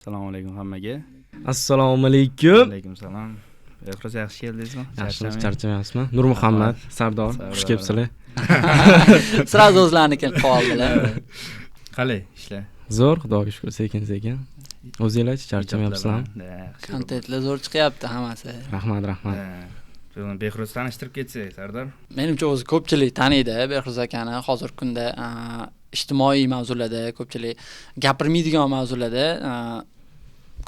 Assalomu alaykum hammaga. Assalomu alaykum. Alaykum salom. Yaxshi yaxshi keldingizmi? Yaxshimiz, charchamayapsizmi? Nurmuhammad, Sardor, xush kelibsizlar. Sразу o'zlariniki qoldilar. Qalay ishlar? Zo'r, Xudoga shukr, sekin-sekin. O'zingizlar charchamayapsizlarmi? Kontentlar zo'r chiqyapti hammasi. Rahmat. Buni Behruz tanishtirib ketsak, Sardor. Menimcha o'zi ko'pchilik taniydi Behruz akani. Hozirgi kunda ijtimoiy mavzularda, ko'pchilik gapirmaydigan mavzularda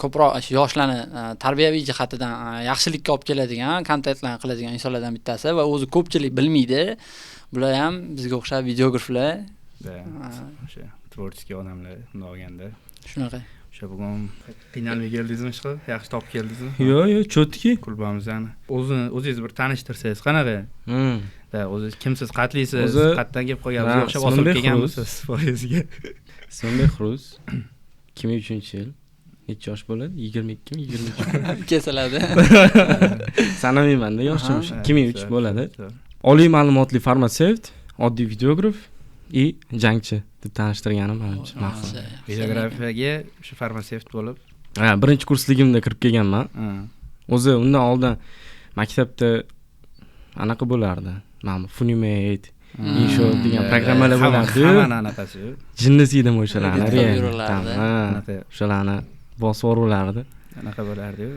ko'proq yoshlarni tarbiyaviy jihatidan yaxshilikka olib keladigan, kontentlarni qiladigan insonlardan bittasi va o'zi ko'pchilik bilmaydi. Bular ham bizga o'xshab videograflar. O'sha tvorческий odamlar bunday olganda. Shunaqa. O'sha bugun qiynalmay keldingizmi ishqa? Yaxshi topib keldingizmi? Yo'q, cho'tki. Kulbamizni. O'zingiz bir tanishtirsangiz qanaqa? O'zingiz kimsiz, qatlaysiz, qatdan kelib qolgansiz, o'xshab osilib kelganmisiz foizga? Ismim Behruz. 2003-yil. Necha yosh bo'ladi? 22mi, 23mi? Kesiladi. Sanamayman-da, yoshim 2003 bo'ladi. Oliy ma'lumotli farmatsevt, oddiy videograf и jangchi deb tanishtirganim menimcha maqsad. Videografiyaga shu farmatsevt bo'lib, birinchi kursligimda kirib kelganman. O'zi undan oldin maktabda anaqa bo'lardi. Mana Funimate, Insho degan programmalar bo'lardi. Hamma anaqasi. Jinnisiydimi o'shalarni? O'shalarni bosib o'rulardi. Anaqa bo'lardi-yu.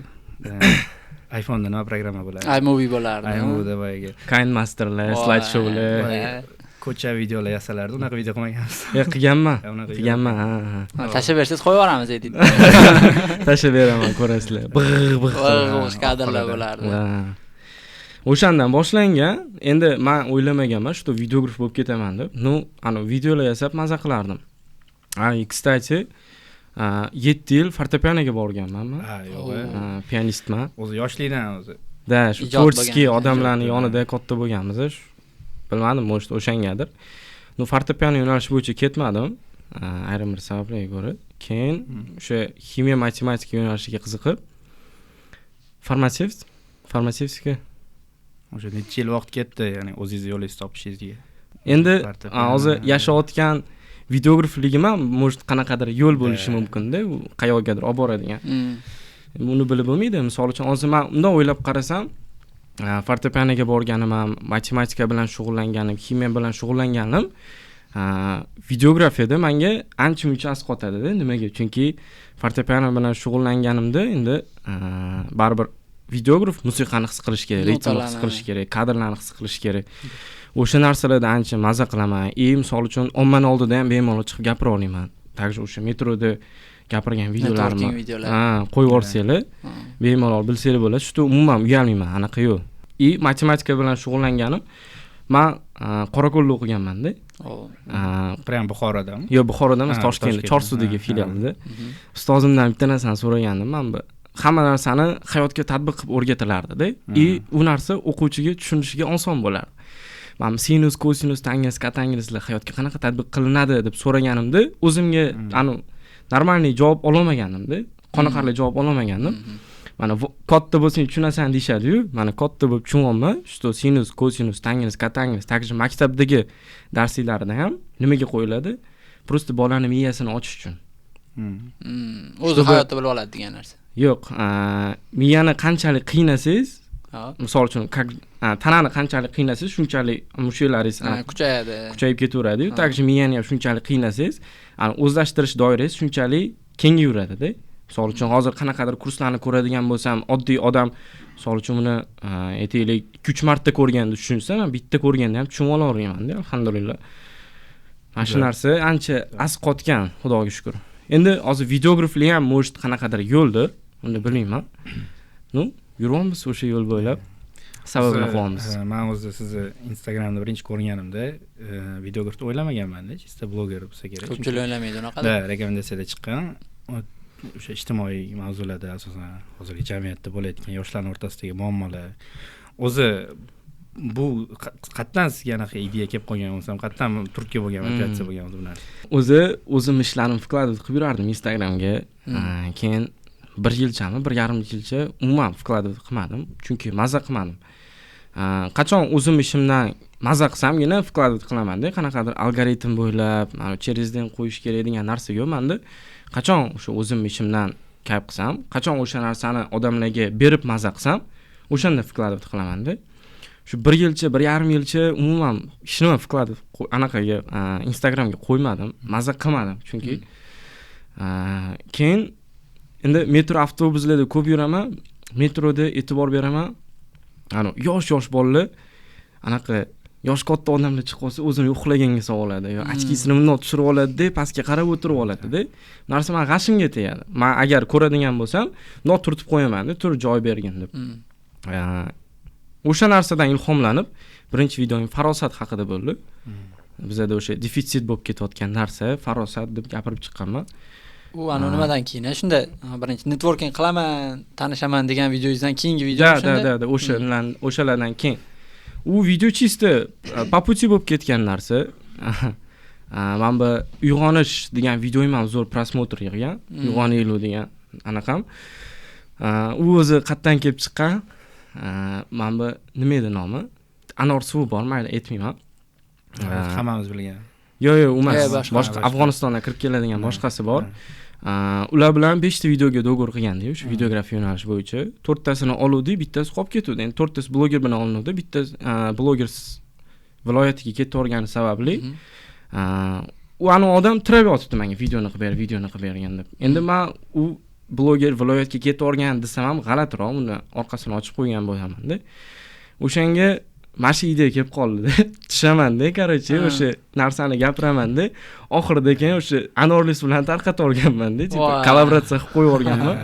iPhone'da nima programma bo'lardi? iMovie bo'lardi. iMovie'da boyagi KineMasterlar, slideshowlar, ko'cha videolar yasalardi. Unaqa video qilmagansiz? Qilganman. Tashlab bersangiz qo'yib yuboramiz deydi. Tashlab beraman, ko'rasizlar. Big kadrlar bo'lardi. O'shandan boshlangan. Endi men o'ylamaganman, shu videograf bo'lib ketaman deb. Ana videolar yasab maza qilardim. Kстати, 7 yil fortepianoga borganman men. Yo'q. Pianistman. O'zi yoshlikdan o'zi. Shu tvorческий odamlarning yonida katta bo'lganmiz. Bilmadim, может, o'shangadir. Fortepiano yo'nalishi bo'yicha ketmadim. Ayrim bir sabablarga ko'ra. Keyin o'sha ximiya matematika yo'nalishiga qiziqib farmatsevtika o'sha necha yil vaqt ketdi, ya'ni o'zingiz yo'lingizni topishingizga. Endi hozir yashayotgan videografligim ham может qanaqadir yo'l bo'lishi mumkin-da, u qayoqgadir olib boradigan. Buni bilib bo'lmaydi. Misol uchun, hozir men undan o'ylab qarasam, fortepianoga borganim ham, matematika bilan shug'ullanganim, ximiya bilan shug'ullanganim, videografiyada menga ancha-muncha asqotadi-da. Nimaga? Chunki fortepiano bilan shug'ullanganimda endi baribir videograf musiqani his qilish kerak, ritmni his qilish kerak, kadrlarni his qilish kerak. O'sha narsalarda ancha maza qilaman. Misol uchun ommani oldida ham bemalol chiqib gapira olaman. Takshi o'sha metroda gapirgan videolarimni qo'yib yuborsanglar, bemalol bilsanglar bo'ladi. Shu umuman uyalmayman, anaqa yo'q. Matematika bilan shug'ullanganim, men Qorako'lda o'qiganman-da. Prям Buxorodami? Yo'q, Buxoroda emas, Toshkentda, Chorsudagi filialida. Ustozimdan bitta narsani so'ragandim. Men hamma narsani hayotga tatbiq qilib o'rgatilardi-da. U narsa o'quvchiga tushunishiga oson bo'lardi. Men sinus, kosinus, tangens, katangenslar hayotga qanaqa tatbiq qilinadi deb so'raganimda, o'zimga normalniy javob ololmagandim-da. Qoniqarli javob ololmagandim. Mana katta bo'lsang tushunasan deyshadi-yu, mana katta bo'lib tushunolmay, shu sinus, kosinus, tangens, katangens, takshi maktabdagi darsliklarda ham nimaga qo'yiladi? Prosta bolaning miyasini ochish uchun. O'zi hayotda bilib oladi degan narsa. Yo'q, miyani qanchalik qiynasangiz, misol uchun, tanani qanchalik qiynasangiz, shunchalik mushaklaringiz kuchayib ketaveradi-yu. Takshi miyani ham shunchalik qiynasangiz, o'zlashtirish doirangiz shunchalik kengayveradi-da. Misol uchun, hozir qanaqadir kurslarni ko'radigan bo'lsam, oddiy odam misol uchun buni aytaylik 2-3 marta ko'rganda tushunsa, men bitta ko'rganda ham tushunib olaverman-da, alhamdulillah. Mana shu narsa ancha asqotgan, Xudoga shukr. Endi hozir videograflik ham может qanaqadir yo'ldir, uni bilmayman. Yuramiz o'sha yo'l bo'ylab. Sababini qo'yamiz. Men o'zi sizni Instagramda birinchi ko'rganimda videograf o'ylamaganman-da, chista bloger bo'lsa kerak. Ko'pchilik o'ylamaydi unaqa. Rekomendatsiyada chiqqan. O'sha ijtimoiy mavzularda asosan hozirgi jamiyatda bo'layotgan yoshlarning o'rtasidagi muammolar. O'zi bu qatdan sizga anaqa ideya kelib qolgan bo'lsam, qatdan turtki bo'lgan, motivatsiya bo'lgan bu narsa. O'zim ishlarimni vkladovat qilib yurardim Instagramga. Keyin 1 yilchami, 1,5 yilcha umuman vkladovat qilmadim, chunki maza qilmadim. Qachon o'zim ishimdan maza qilsamgina vkladovat qilaman-da, qanaqadir algoritm bo'ylab, mana cherizdan qo'yish kerak degan narsa yo'q menda. Qachon o'sha o'zim ishimdan kayf qilsam, qachon o'sha narsani odamlarga berib maza qilsam, o'shanda vkladывать qilaman-da. Shu 1 yilcha, 1,5 yilcha umuman hech nima vkladывать anaqaga Instagramga qo'ymadim, maza qilmadim, chunki keyin endi metro avtobuslarda ko'p yuraman, metroda e'tibor beraman. Yosh bolalar anaqa yosh katta odamlar chiqib qolsa o'zini uxlaganga soladi yo achkisini bundoq tushirib oladi-da, pastga qarab o'tirib oladi-da. Narsa men g'ashimga tegadi. Men agar ko'radigan bo'lsam, bundoq turtib qo'yaman-da, turib joy bergin deb. O'sha narsadan ilhomlanib, birinchi videoim farosat haqida bo'ldi. Bizda o'sha defitsit bo'lib ketayotgan narsa, farosat deb gapirib chiqqanman. U nimadan keyin, shunda birinchi networking qilaman, tanishaman degan videoingizdan keyingi video shunda. Da, o'shalardan keyin. U video chista по пути bo'lib ketgan narsa. Men bu uyg'onish degan videoim ham zo'r prosmotr yig'gan. Uyg'onaylik degan anaqam. U o'zi qayerdan kelib chiqqan? Men bu nima edi nomi? Anor suvi bor, mayli aytmayman. Hammamiz bilgan. Yo'q, emas. Boshqa Afg'onistondan kirib keladigan boshqasi bor. Ular bilan 5 ta videoga do'g'or qilganda, o'sha videografiya yo'nalishi bo'yicha 4 tasini oluvdik, bittasi qolib ketdi. Endi 4 tasi bloger bilan olinadi, bittasi bloger viloyatiga ketib sababli u odam tirab yotibdi menga videoni qilib bergan deb. Endi men u bloger viloyatga ketib desam ham g'alatiroq, uni orqasini ochib qo'ygan bo'laman-da. O'shanga mana shu idea kelib qoldi-da. Tushaman-da, qarochi, o'sha narsani gapiraman-da. Oxirida keyin o'sha Anorlis bilan tarqatib olganman-da, tipo kollaboratsiya qilib qo'yib o'rganman.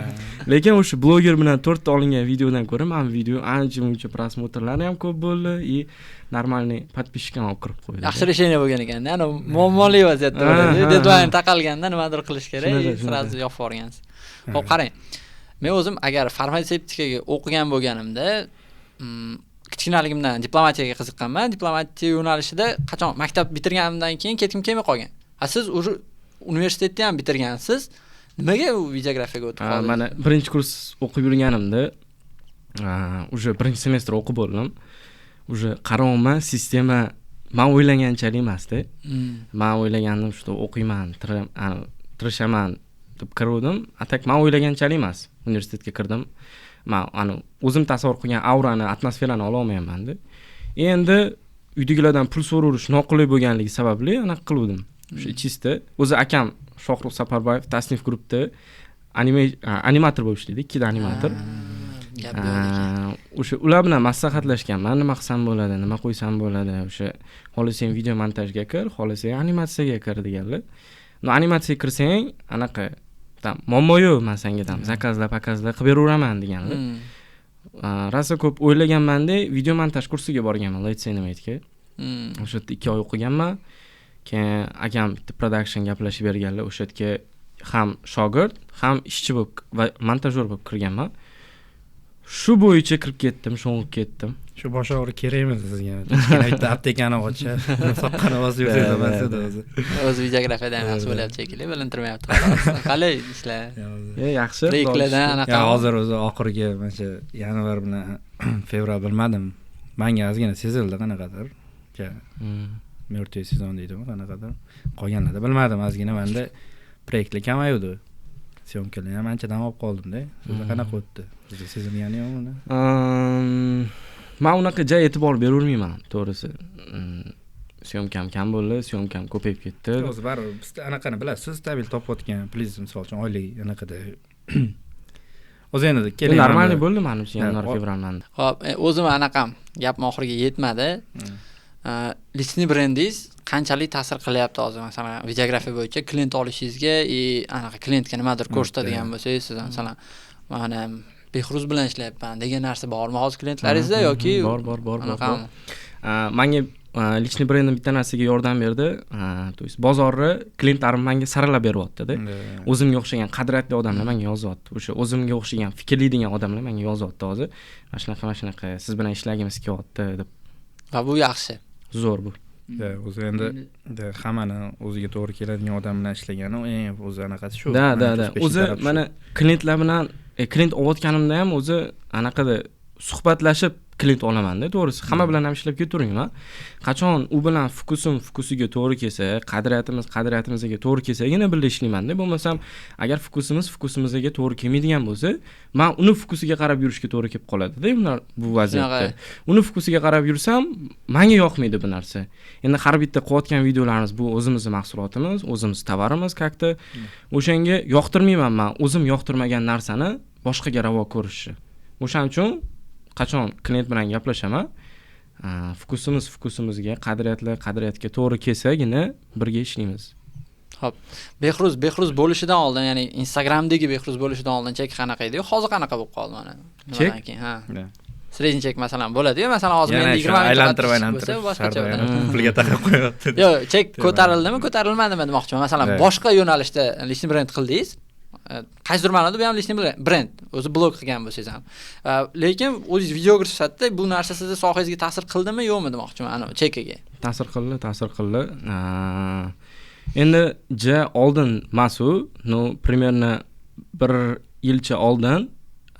Lekin o'sha bloger bilan 4 ta olingan videodan ko'ra, men video ancha-muncha prosmotrlari ham ko'p bo'ldi, normalniy подписчикам olib kirib qo'ydi. Yaxshi решение bo'lgan ekan-da. Muammoli vaziyatda bo'ladi. Deadline taqalganda nimadir qilish kerak, sразу yopib yuborgansiz. Xo'p, qarang. Men o'zim agar farmatsevtikaga o'qigan bo'lganimda, kichkinaligimdan diplomatiyaga qiziqqanman. Diplomatiya yo'nalishida qachon maktab bitirganimdan keyin ketkim kelmay qolgan. Siz o'sha universitetni ham bitirgansiz. Nimaga u videografiyaga o'tib qoldingiz? Mana birinchi kurs o'qib yurganimda, o'sha birinchi semestr o'qib bo'ldim. O'sha qarovman sistema men o'ylaganchalik emasdi. Men o'ylagandim shu o'qiyman, tirishaman deb kirdim. Atak men o'ylaganchalik emas. Universitetga kirdim. Men o'zim tasavvur qilgan aurani, atmosferani ola olmayman-da. Endi uydagilardan pul so'rash noqulay bo'lganligi sababli anaqa qildim. O'sha chista o'zi akam Shohruh Saparbayev tasnif guruhida animator bo'lib ishlaydi, 2 ta animator. O'sha ular bilan maslahatlashganman, nima qilsam bo'ladi, nima qo'ysam bo'ladi, o'sha xohlasang video montajga kir, xohlasang animatsiyaga kir deganlar. Animatsiyaga kirsang, anaqa muammo yo'q, men senga zakazlab qilib beraveraman deganlar. Rosa ko'p o'ylaganman-da, video montaj kursiga borganman, Let's Animate-ga. O'sha yerda 2 oy o'qiganman. Keyin akam bitta production gaplashib berganlar, o'sha yerga ham shogird, ham ishchi bo'lib va montajyor bo'lib kirganman. Shu bo'yicha kirib ketdim, sho'ng'ib ketdim. Shu bosh og'riq kerakmi sizga? Bitta aptekani ochib, soqqani bosib yursangiz bo'lmasdi o'zi. O'zi videografiyadan yaxshi bo'lyapti shekilli, bilintirmayapti xolos. Qalay ishlar? Yaxshi. Rekladan anaqa. Hozir o'zi oxirgi mana yanvar bilan fevral bilmadim. Menga ozgina sezildi qanaqadir. Murtiy sezon deydimi, qanaqadir. Qolganlarda bilmadim, ozgina menda proyektlar kamaydi. Syomkalar ham anchadan olib qoldim-da. Sizda qanaqa o'tdi? Sizga sezilgani yo'qmi uni? Men unaqa jay e'tibor beravermayman, to'g'risi. Syomkam kam bo'ldi, syomkam ko'payib ketdi. O'zi baribir biz anaqani bilasiz, stabil topayotgan, please misol uchun oylik anaqada. O'zi endi keling. Normalniy bo'ldi menimcha, yanvar fevraldan. Xo'p, o'zim anaqam gapim oxiriga yetmadi. Listni brendingiz qanchalik ta'sir qilyapti hozir, masalan, videografiya bo'yicha klient olishingizga, anaqa klientga nimadir ko'rsatadigan bo'lsangiz, siz masalan, mana Behruz bilan ishlayapman degan narsa bormi hozir klientlaringizda yoki? Bor. Menga lичный brendim bitta narsaga yordam berdi. To есть bozorni klientlarim menga saralab beryapti-da. O'zimga o'xshagan qadriyatli odamlar menga yozyapti. O'sha o'zimga o'xshagan fikrlaydigan odamlar menga yozyapti hozir. Mana shunaqa siz bilan ishlagimiz kelyapti deb. Va bu yaxshi. Zo'r bu. O'zi endi hammani o'ziga to'g'ri keladigan odam bilan ishlagani, o'zi anaqasi shu. Da. O'zi mana klientlar bilan klient olayotganimda ham o'zi anaqada suhbatlashib klient olamanda, to'g'risi. Hamma bilan ham ishlab ketavermayman. Qachon u bilan fokusiga to'g'ri kelsa, qadriyatimizga to'g'ri kelsagina birga ishlaymanda. Bo'lmasam, agar fokusimizga to'g'ri kelmaydigan bo'lsa, men uni fokusiga qarab yurishga to'g'ri kelib qoladi-da, bu vaziyatda. Uni fokusiga qarab yursam, menga yoqmaydi bu narsa. Endi har bitta qilayotgan videolarimiz bu o'zimizning mahsulotimiz, o'zimizning tovarimiz kakta. O'shanga yoqtirmayman men, o'zim yoqtirmagan narsani boshqaga ravo ko'rishni. O'shaning uchun qachon klient bilan gaplashaman, fokusimizga, qadriyatga to'g'ri kelsagina birga ishlaymiz. Xo'p. Behruz bo'lishidan oldin, ya'ni Instagramdagi Behruz bo'lishidan oldin chek qanaqa edi? Hozir qanaqa bo'lib qoldi mana? Nimadan keyin? Ha. Sredniy chek masalan bo'ladi-ku, masalan hozir men 20 ming aylantirib boshqacha pulga taqib qo'yapti. Yo'q, chek ko'tarildimi, ko'tarilmadimi demoqchiman. Masalan, boshqa yo'nalishda lishni brend qildingiz. Qaysidir ma'noda bu ham lishni brend, o'zi blog qilgan bo'lsangiz ham. Lekin o'zingiz videoga sifatida bu narsa sizning sohangizga ta'sir qildimi, yo'qmi demoqchiman, ana chekiga. Ta'sir qildi. Endi oldin masu, примерно 1 yilcha oldin,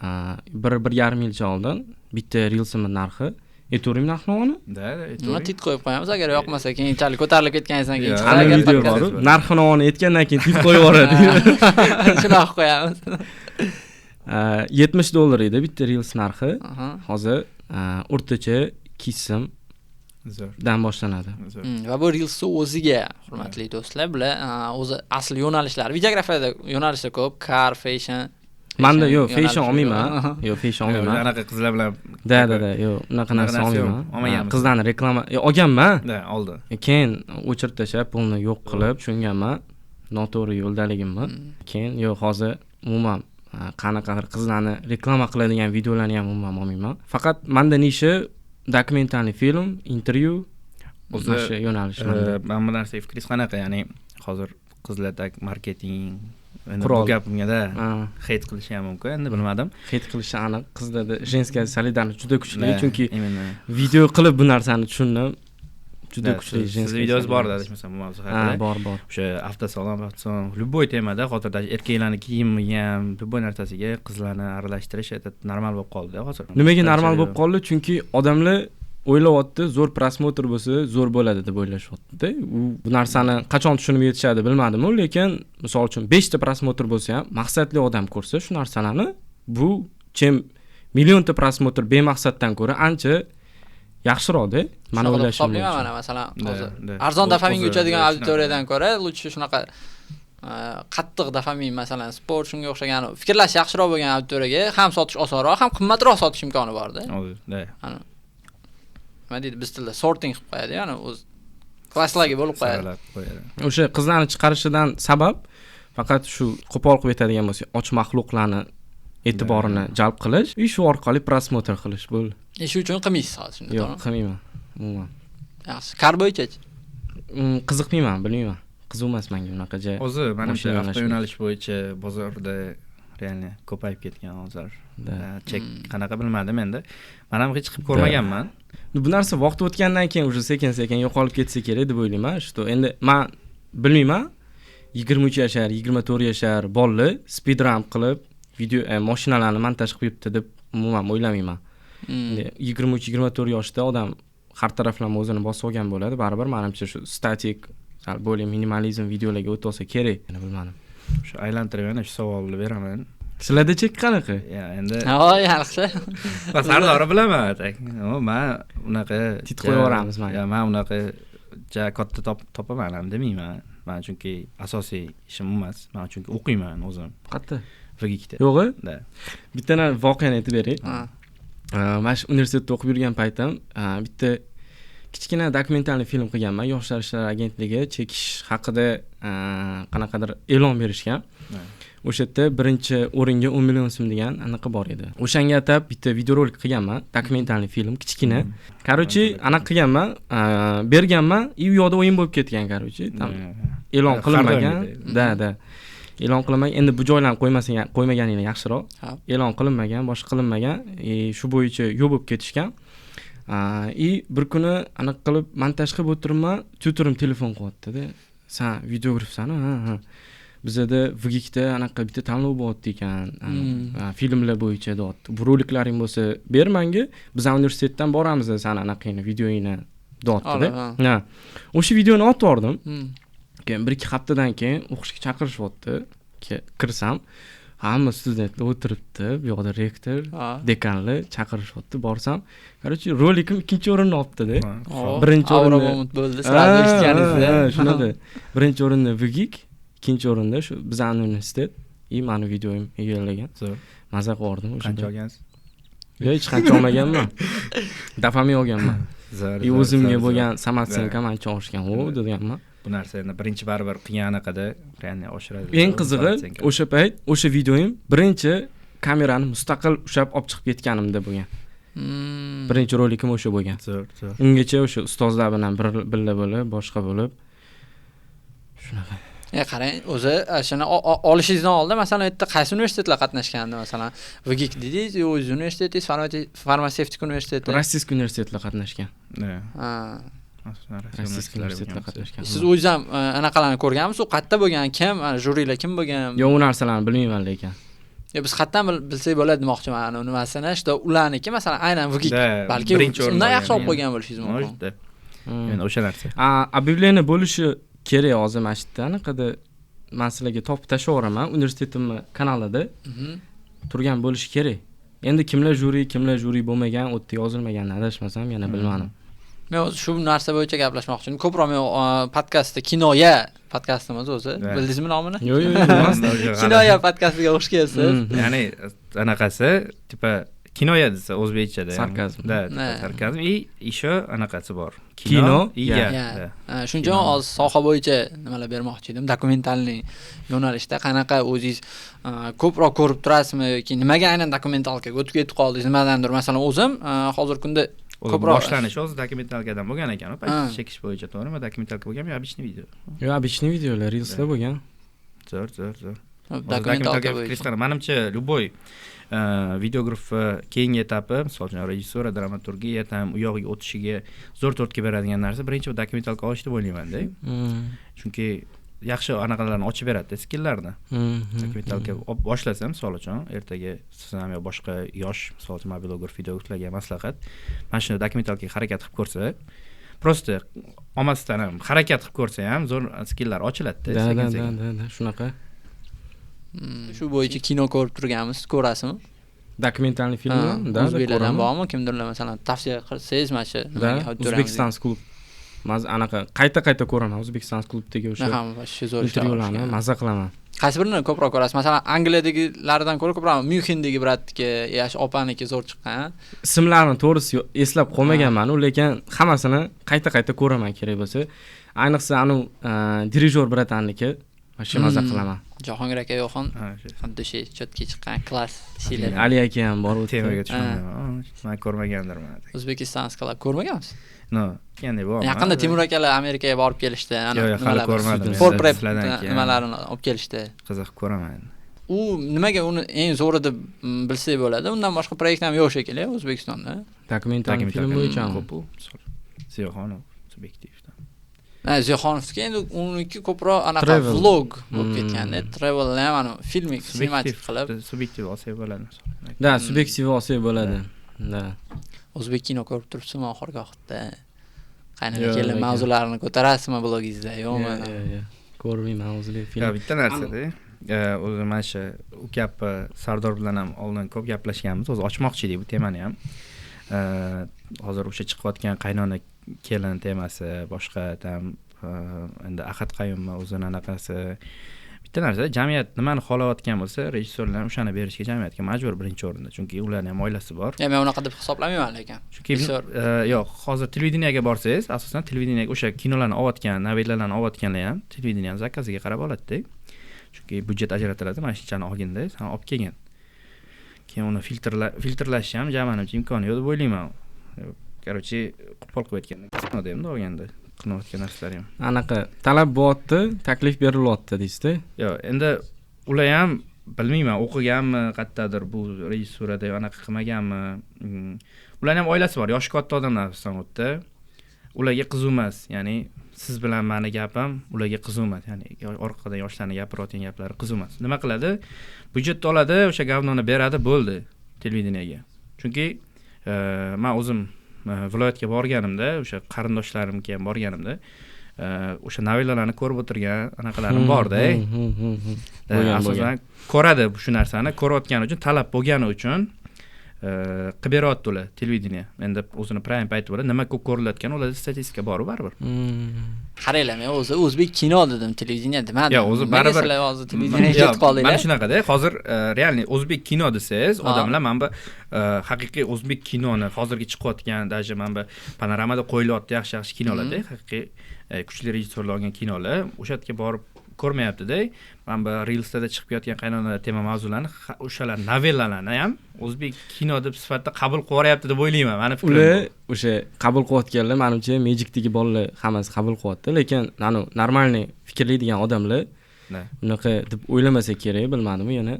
1.5 yilcha oldin bitta reelsimning narxi E'tiboring narxini? Da, nima tit qo'yib qo'yamiz, agar yoqmasa keyinchalik ko'tarilib ketganingizdan keyin chiqadi video bor. Narxini aytgandan keyin tit qo'yib yuboradi. Shunaqa qo'yamiz. $70 edi bitta reels narxi. Hozir o'rtacha 2 so'm dan boshlanadi. Va bu reels o'ziga, hurmatli do'stlar, bular o'zi asl yo'nalishlari, videografiyada yo'nalishlar ko'p, car, fashion. Manda yo'q, fashion olmayman. Yo'q, fashion olmayman. Anaqa qizlar bilan. Da, yo'q, unaqa narsa olmayman. Qizlarni reklama olganman. Da, oldi. Keyin o'chirib tashlab, pulni yo'q qilib, tushunganman. Noto'g'ri yo'ldaligimni. Keyin yo'q, hozir umuman qanaqadir qizlarni reklama qiladigan videolarni ham umuman olmayman. Faqat menda nishi dokumentarli film, intervyu o'zi yo'nalish. Men bu narsaga fikringiz qanaqa? Ya'ni hozir qizlardagi marketing bu gapimga-da hate qilishi ham mumkin, endi bilmadim. Hate qilishi aniq. Qizlarda jenskiy solidarность juda kuchli, chunki video qilib bu narsani tushundim. Juda kuchli jenskiy. Videoz bor dedishmasam bu mavzu haqida. Bor. O'sha avtosalon, любой temada hozirda erkaklarning kiyimiga ham, любой narsasiga qizlarni aralashtirish normal bo'lib qoldi hozir. Nimaga normal bo'lib qoldi? Chunki odamlar o'ylayapti, zo'r prosmotr bo'lsa, zo'r bo'ladi deb o'ylashyapti-da. Bu narsani qachon tushunib yetishadi bilmadim-ku, lekin misol uchun 5 ta prosmotr bo'lsa ham, maqsadli odam ko'rsa shu narsalarni, bu chem millionta prosmotr bemaqsaddan ko'ra ancha yaxshiroq-da. Mana o'ylashim. Mana masalan, hozir arzon dopaminga uchadigan auditoriyadan ko'ra, lutchi shunaqa qattiq dopamin, masalan, sport shunga o'xshagan fikrlash yaxshiroq bo'lgan auditoriyaga ham sotish osonroq, ham qimmatroq sotish imkoni bor-da. Da. Nima deydi, biz tilda sorting qilib qo'yadi, ya'ni o'z klasslarga bo'lib qo'yadi. O'sha qizlarni chiqarishidan sabab faqat shu qo'pol qilib aytadigan bo'lsa, och maxluqlarni e'tiborini jalb qilish, shu orqali prosmotr qilish bo'ldi. Shu uchun qilmaysiz hozir shunda, to'g'rimi? Yo'q, qilmayman. Umuman. Yaxshi, kar bo'yicha-chi? Qiziqmayman, bilmayman. Qiziq emas menga unaqa joy. O'zi menimcha avto yo'nalish bo'yicha bozorda reально ko'payib ketgan hozir. Chek qanaqa bilmadim endi. Men ham hech qilib ko'rmaganman. Bu narsa vaqt o'tgandan keyin уже sekin yo'qolib ketsa kerak deb o'ylayman. Shu endi men bilmayman. 23 yashar, 24 yashar bolalar speedrun qilib video mashinalarni montaj qilib yuribdi deb umuman o'ylamayman. 23-24 yoshda odam har taraflama o'zini bosib olgan bo'ladi. Baribir menimcha shu statik, bo'lib minimalizm videolarga o'tib olsa kerak. Meni bilmadim. Shu aylantirib yana shu savolni beraman. Sizlarda chek qanaqa? Endi yaxshi. Sardori bilaman. Men unaqa tit qo'yib yuboramiz men. Men unaqa katta topaman ham demayman. Men chunki asosiy ishim emas. Men chunki o'qiyman o'zim. Qayerda? Vgikda. Yo'g'i? Da. Bitta voqeani aytib beray. Men universitetda o'qib yurgan paytim bitta kichkina dokumentarli film qilganman. Yoshlar ishlari agentligi chekish haqida qanaqadir e'lon berishgan. O'sha yerda birinchi o'ringa 10 million so'm degan anaqa bor edi. O'shanga atab bitta videorolik qilganman, dokumentarli film, kichkina. Короче, anaqa qilganman, berganman, u yoqda o'yin bo'lib ketgan, короче. E'lon qilinmagan. Da. E'lon qilinmagan. Endi bu joylarni qo'ymaganinglar yaxshiroq. E'lon qilinmagan, boshqa qilinmagan. Shu bo'yicha yo'q bo'lib ketishgan. Bir kuni anaqa qilib montaj qilib o'tiribman, tuturim telefon qilyapti-da. Sen videografsan, ha. bizada Vgikda anaqa bitta tanlov bo'lyapti ekan. Filmlar bo'yicha deyapti. Bu roliklaring bo'lsa ber menga, biz universitetdan boramiz san anaqani videoyini deyapti-da. Ha. O'sha videoni otib yubordim. Keyin 1-2 haftadan keyin o'qishga chaqirishyapti. Kirsam, hamma studentlar o'tiribdi, bu yoqda rektor, dekanlar chaqirishyapti. Borsam, короче, rolikim 2-o'rinni olibdi-da. Birinchi o'rinni bo'ldi, sразу eshitganingizda. Shunaqa. Birinchi o'rinni Vgik, ikkinchi o'rinda shu bizning universitet, mani videoyim egallagan. Zo'r. Maza qildim o'sha. Qancha olgansiz? Yo'q, hech qancha olmaganman. Dafami olganman. Zo'r. O'zimga bo'lgan samatsenka ancha oshgan, deganman. Bu narsani birinchi baribir qilgan anaqada real oshiradi. Eng qizig'i, o'sha payt o'sha videoyim birinchi kamerani mustaqil ushlab olib chiqib ketganimda bo'lgan. Birinchi rolikim o'sha bo'lgan. Zo'r, zo'r. Ungacha o'sha ustozlar bilan birga bo'lib, boshqa bo'lib shunaqa. Qarang, o'zi shuni olishingizdan oldin masalan u yerda qaysi universitetlar qatnashgandi? Masalan, Vgik dedingiz, o'z universitetingiz, farmatsevtik universiteti. Rossiyskiy universitetlar qatnashgan. Ha. Siz o'zingiz ham anaqalarni ko'rganmisiz? U qayerda bo'lgan, kim, juriylar kim bo'lgan? Yo'q, u narsalarni bilmayman lekin. Biz qayerdan bilsak bo'ladi demoqchiman. Uni masalan, ularniki masalan aynan Vgik balki undan yaxshi olib qo'ygan bo'lishingiz mumkin. Men o'sha narsa. Объявление bo'lishi kerak hozir mana shu yerda anaqada men sizlarga topib tashlayveraman universitetimni kanalida turgan bo'lishi kerak. Endi kimlar juri bo'lmagan, u yerda yozilmaganini adashmasam yana bilmadim. Men o'zi shu narsa bo'yicha gaplashmoqchiman. Ko'proq men podkastda kinoya podkastimiz o'zi. Bildingizmi nomini? Yo'q. Kinoya podkastiga xush kelibsiz. Ya'ni anaqasi tipa kinoya desa o'zbekchada sarkazm. Sarkazm isho anaqasi bor. Kino, Shuning uchun hozir soha bo'yicha nimalar bermoqchi edim. Dokumentalniy yo'nalishda qanaqa o'zingiz ko'proq ko'rib turasizmi yoki nimaga aynan dokumentalkaga o'tib ketib qoldingiz? Nimadandir? Masalan, o'zim hozirgi kunda ko'proq boshlanish o'zi dokumentalkadan bo'lgan ekan, payt chekish bo'yicha to'g'rimi? Dokumentalka bo'lgan yoki обычный video? Yo'q, обычный videolar, reelslar bo'lgan. Zo'r. Dokumentalka bo'yicha menimcha любой videograf keyingi etapi, masalan, rejissura, dramaturgiya ham u yoqqa o'tishiga zo'r tortga beradigan narsa birinchi dokumentalka olish deb o'ylayman-da. Chunki yaxshi anaqalarni ochib beradi, skilllarni. Dokumentalka boshlasam, misol uchun, ertaga siz ham yo boshqa yosh, misol uchun mobilograf, videograflarga maslahat. Mana shuni dokumentalkaga harakat qilib ko'rsa, prosta olmasdan ham harakat qilib ko'rsa ham zo'r skillar ochiladi-da, sekin-sekin. Da, shunaqa. Shu bo'yicha kino ko'rib turganmiz, ko'rasizmi? Dokumentalniy filmlar, o'zbeklardan bormi? Kimdirlar masalan tavsiya qilsangiz mana shu O'zbekiston klub. Maz anaqa qayta ko'raman O'zbekiston klubidagi o'sha intervyularni maza qilaman. Qaysi birini ko'proq ko'rasiz? Masalan, Angliyadagilardan ko'ra ko'proq Myunxendagi bratniki, yosh opaniki zo'r chiqqan. Ismlarini to'g'risi eslab qolmaganman, lekin hammasini qayta ko'raman kerak bo'lsa. Ayniqsa dirijor bratanniki Masha maza qilaman. Jahongir aka yo'qon, xuddi shu chotga chiqqan klass shiylar. Ali aka ham bor u temaga tushmagan. Men ko'rmagandirman. O'zbekiston klub ko'rmagansiz? No, endi bor. Yaqinda Timur akalar Amerikaga borib kelishdi. Yo'q, hali ko'rmadim. For prep nimalarini olib kelishdi. Qiziq ko'raman. U nimaga uni eng zo'ri deb bilsak bo'ladi? Undan boshqa proyekt ham yo'q shekilli O'zbekistonda. Dokumental film bo'yicha ko'p. Ziyoxonov subyektivdan. Ziyoxonovski endi uniki ko'proq anaqa vlog bo'lib ketganda, travel ham filmik, sinematik qilib subyektiv olsa bo'ladi. Da, subyektiv olsa bo'ladi. Da. O'zbek kino ko'rib turibsizmi oxirgi vaqtda? Qanday kelib mavzularini ko'tarasizmi blogingizda, yo'qmi? Ko'rmayman o'zbek film. Bitta narsada, o'zi mana shu ukap Sardor bilan ham oldin ko'p gaplashganmiz, o'zi ochmoqchi edik bu temani ham. Hozir o'sha chiqayotgan qaynona kelin temasi, boshqa ham endi Ahad Qayumma o'zini anaqasi. Bitta narsa, jamiyat nimani xohlayotgan bo'lsa, rejissyorlar o'shani berishga jamiyatga majbur birinchi o'rinda, chunki ularning ham oilasi bor. Men unaqa deb hisoblamayman lekin. Chunki yo'q, hozir televideniyaga borsangiz, asosan televideniyaga o'sha kinolarni olayotgan, novellalarni olayotganlar ham televideniya zakaziga qarab oladi-da. Chunki budjet ajratiladi, mana shunchani olganda, sen olib kelgan. Keyin uni filtrlash ham jamoatchilik imkoni yo'q deb o'ylayman. Короче, qo'pol qilayotgan kinoda ham olganda qilayotgan narsalar ham. Anaqa talab bo'lyapti, taklif berilyapti deysiz-da? Yo'q, endi ular ham bilmayman, o'qiganmi, qayerdadir bu rejissurada anaqa qilmaganmi. Ularning ham oilasi bor, yoshi katta odamlar hisobda. ularga qiziq emas, ya'ni siz bilan mani gapim ularga qiziq emas, ya'ni orqadan yoshlarni gapirayotgan gaplari qiziq emas. Nima qiladi? Budjetni oladi, o'sha govnoni beradi, bo'ldi televideniyaga. Chunki men o'zim viloyatga borganimda, o'sha qarindoshlarimga ham borganimda, o'sha novellalarni ko'rib o'tirgan anaqalarim bor-da. Asosan ko'radi shu narsani, ko'rayotgani uchun, talab bo'lgani uchun qilib beryapti ular televideniya. Endi o'zini prime payti bo'ladi, nima ko'p ko'rilayotgan ularda statistika bor baribir. Qaranglar, men o'zi o'zbek kino dedim, televideniya demadim. Yo'q, o'zi baribir hozir televideniyaga ketib qoldinglar. Mana shunaqada, hozir realniy o'zbek kino desangiz, odamlar mana bu haqiqiy o'zbek kinoni hozirgi chiqayotgan, даже mana bu panoramada qo'yilyapti yaxshi kinolarda, haqiqiy kuchli rejissyorlar olgan kinolar o'sha yerga borib ko'rmayapti-da. Mana bu Reels'da chiqib ketgan qaynonalar tema mavzularni, o'shalar novellalarni ham o'zbek kino deb sifatida qabul qilyapti deb o'ylayman. Meni fikrim. Ular o'sha qabul qilayotganlar, menimcha, Magic'dagi bolalar hammasi qabul qilyapti, lekin normalniy fikrlaydigan odamlar unaqa deb o'ylamasa kerak, bilmadim yana.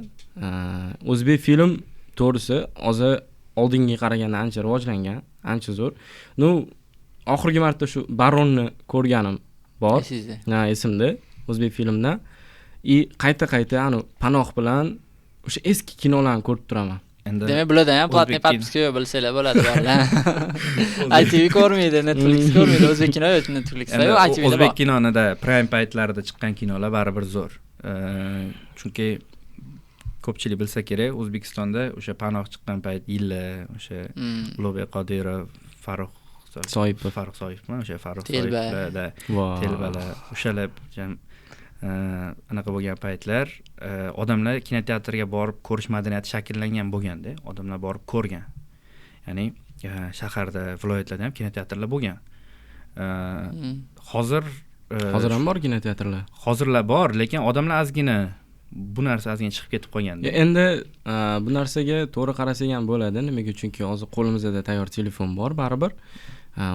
O'zbek film to'g'risi hozir oldinga qaraganda ancha rivojlangan, ancha zo'r. Oxirgi marta shu Baronni ko'rganim bor. Esimda. O'zbek filmdan qayta Panoh bilan o'sha eski kinolarni ko'rib turaman. Demak, bulardan ham platniy podpiska bilsanglar bo'ladi bolalar. ITV ko'rmaydi, Netflix ko'rmaydi, o'zbek kino yo'q, Netflixda yo'q, ITV. O'zbek kinonida prime paytlarida chiqqan kinolar baribir zo'r. Chunki ko'pchilik bilsa kerak, O'zbekistonda o'sha Panoh chiqqan payt yillar, o'sha Ulug'bek Qodirov, Farruh Soyevmi, o'sha Farruh Soyevlarda telbalar, o'shalar anaqa bo'lgan paytlar odamlar kinoteatrga borib ko'rish madaniyati shakllangan bo'lganda, odamlar borib ko'rgan. Ya'ni shaharda, viloyatlarda ham kinoteatrlar bo'lgan. Hozir ham bor kinoteatrlar. Hozirlar bor, lekin odamlar ozgina bu narsa ozgina chiqib ketib qolganda. Endi bu narsaga to'g'ri qarasak ham bo'ladi. Nimaga? Chunki hozir qo'limizda tayyor telefon bor, baribir.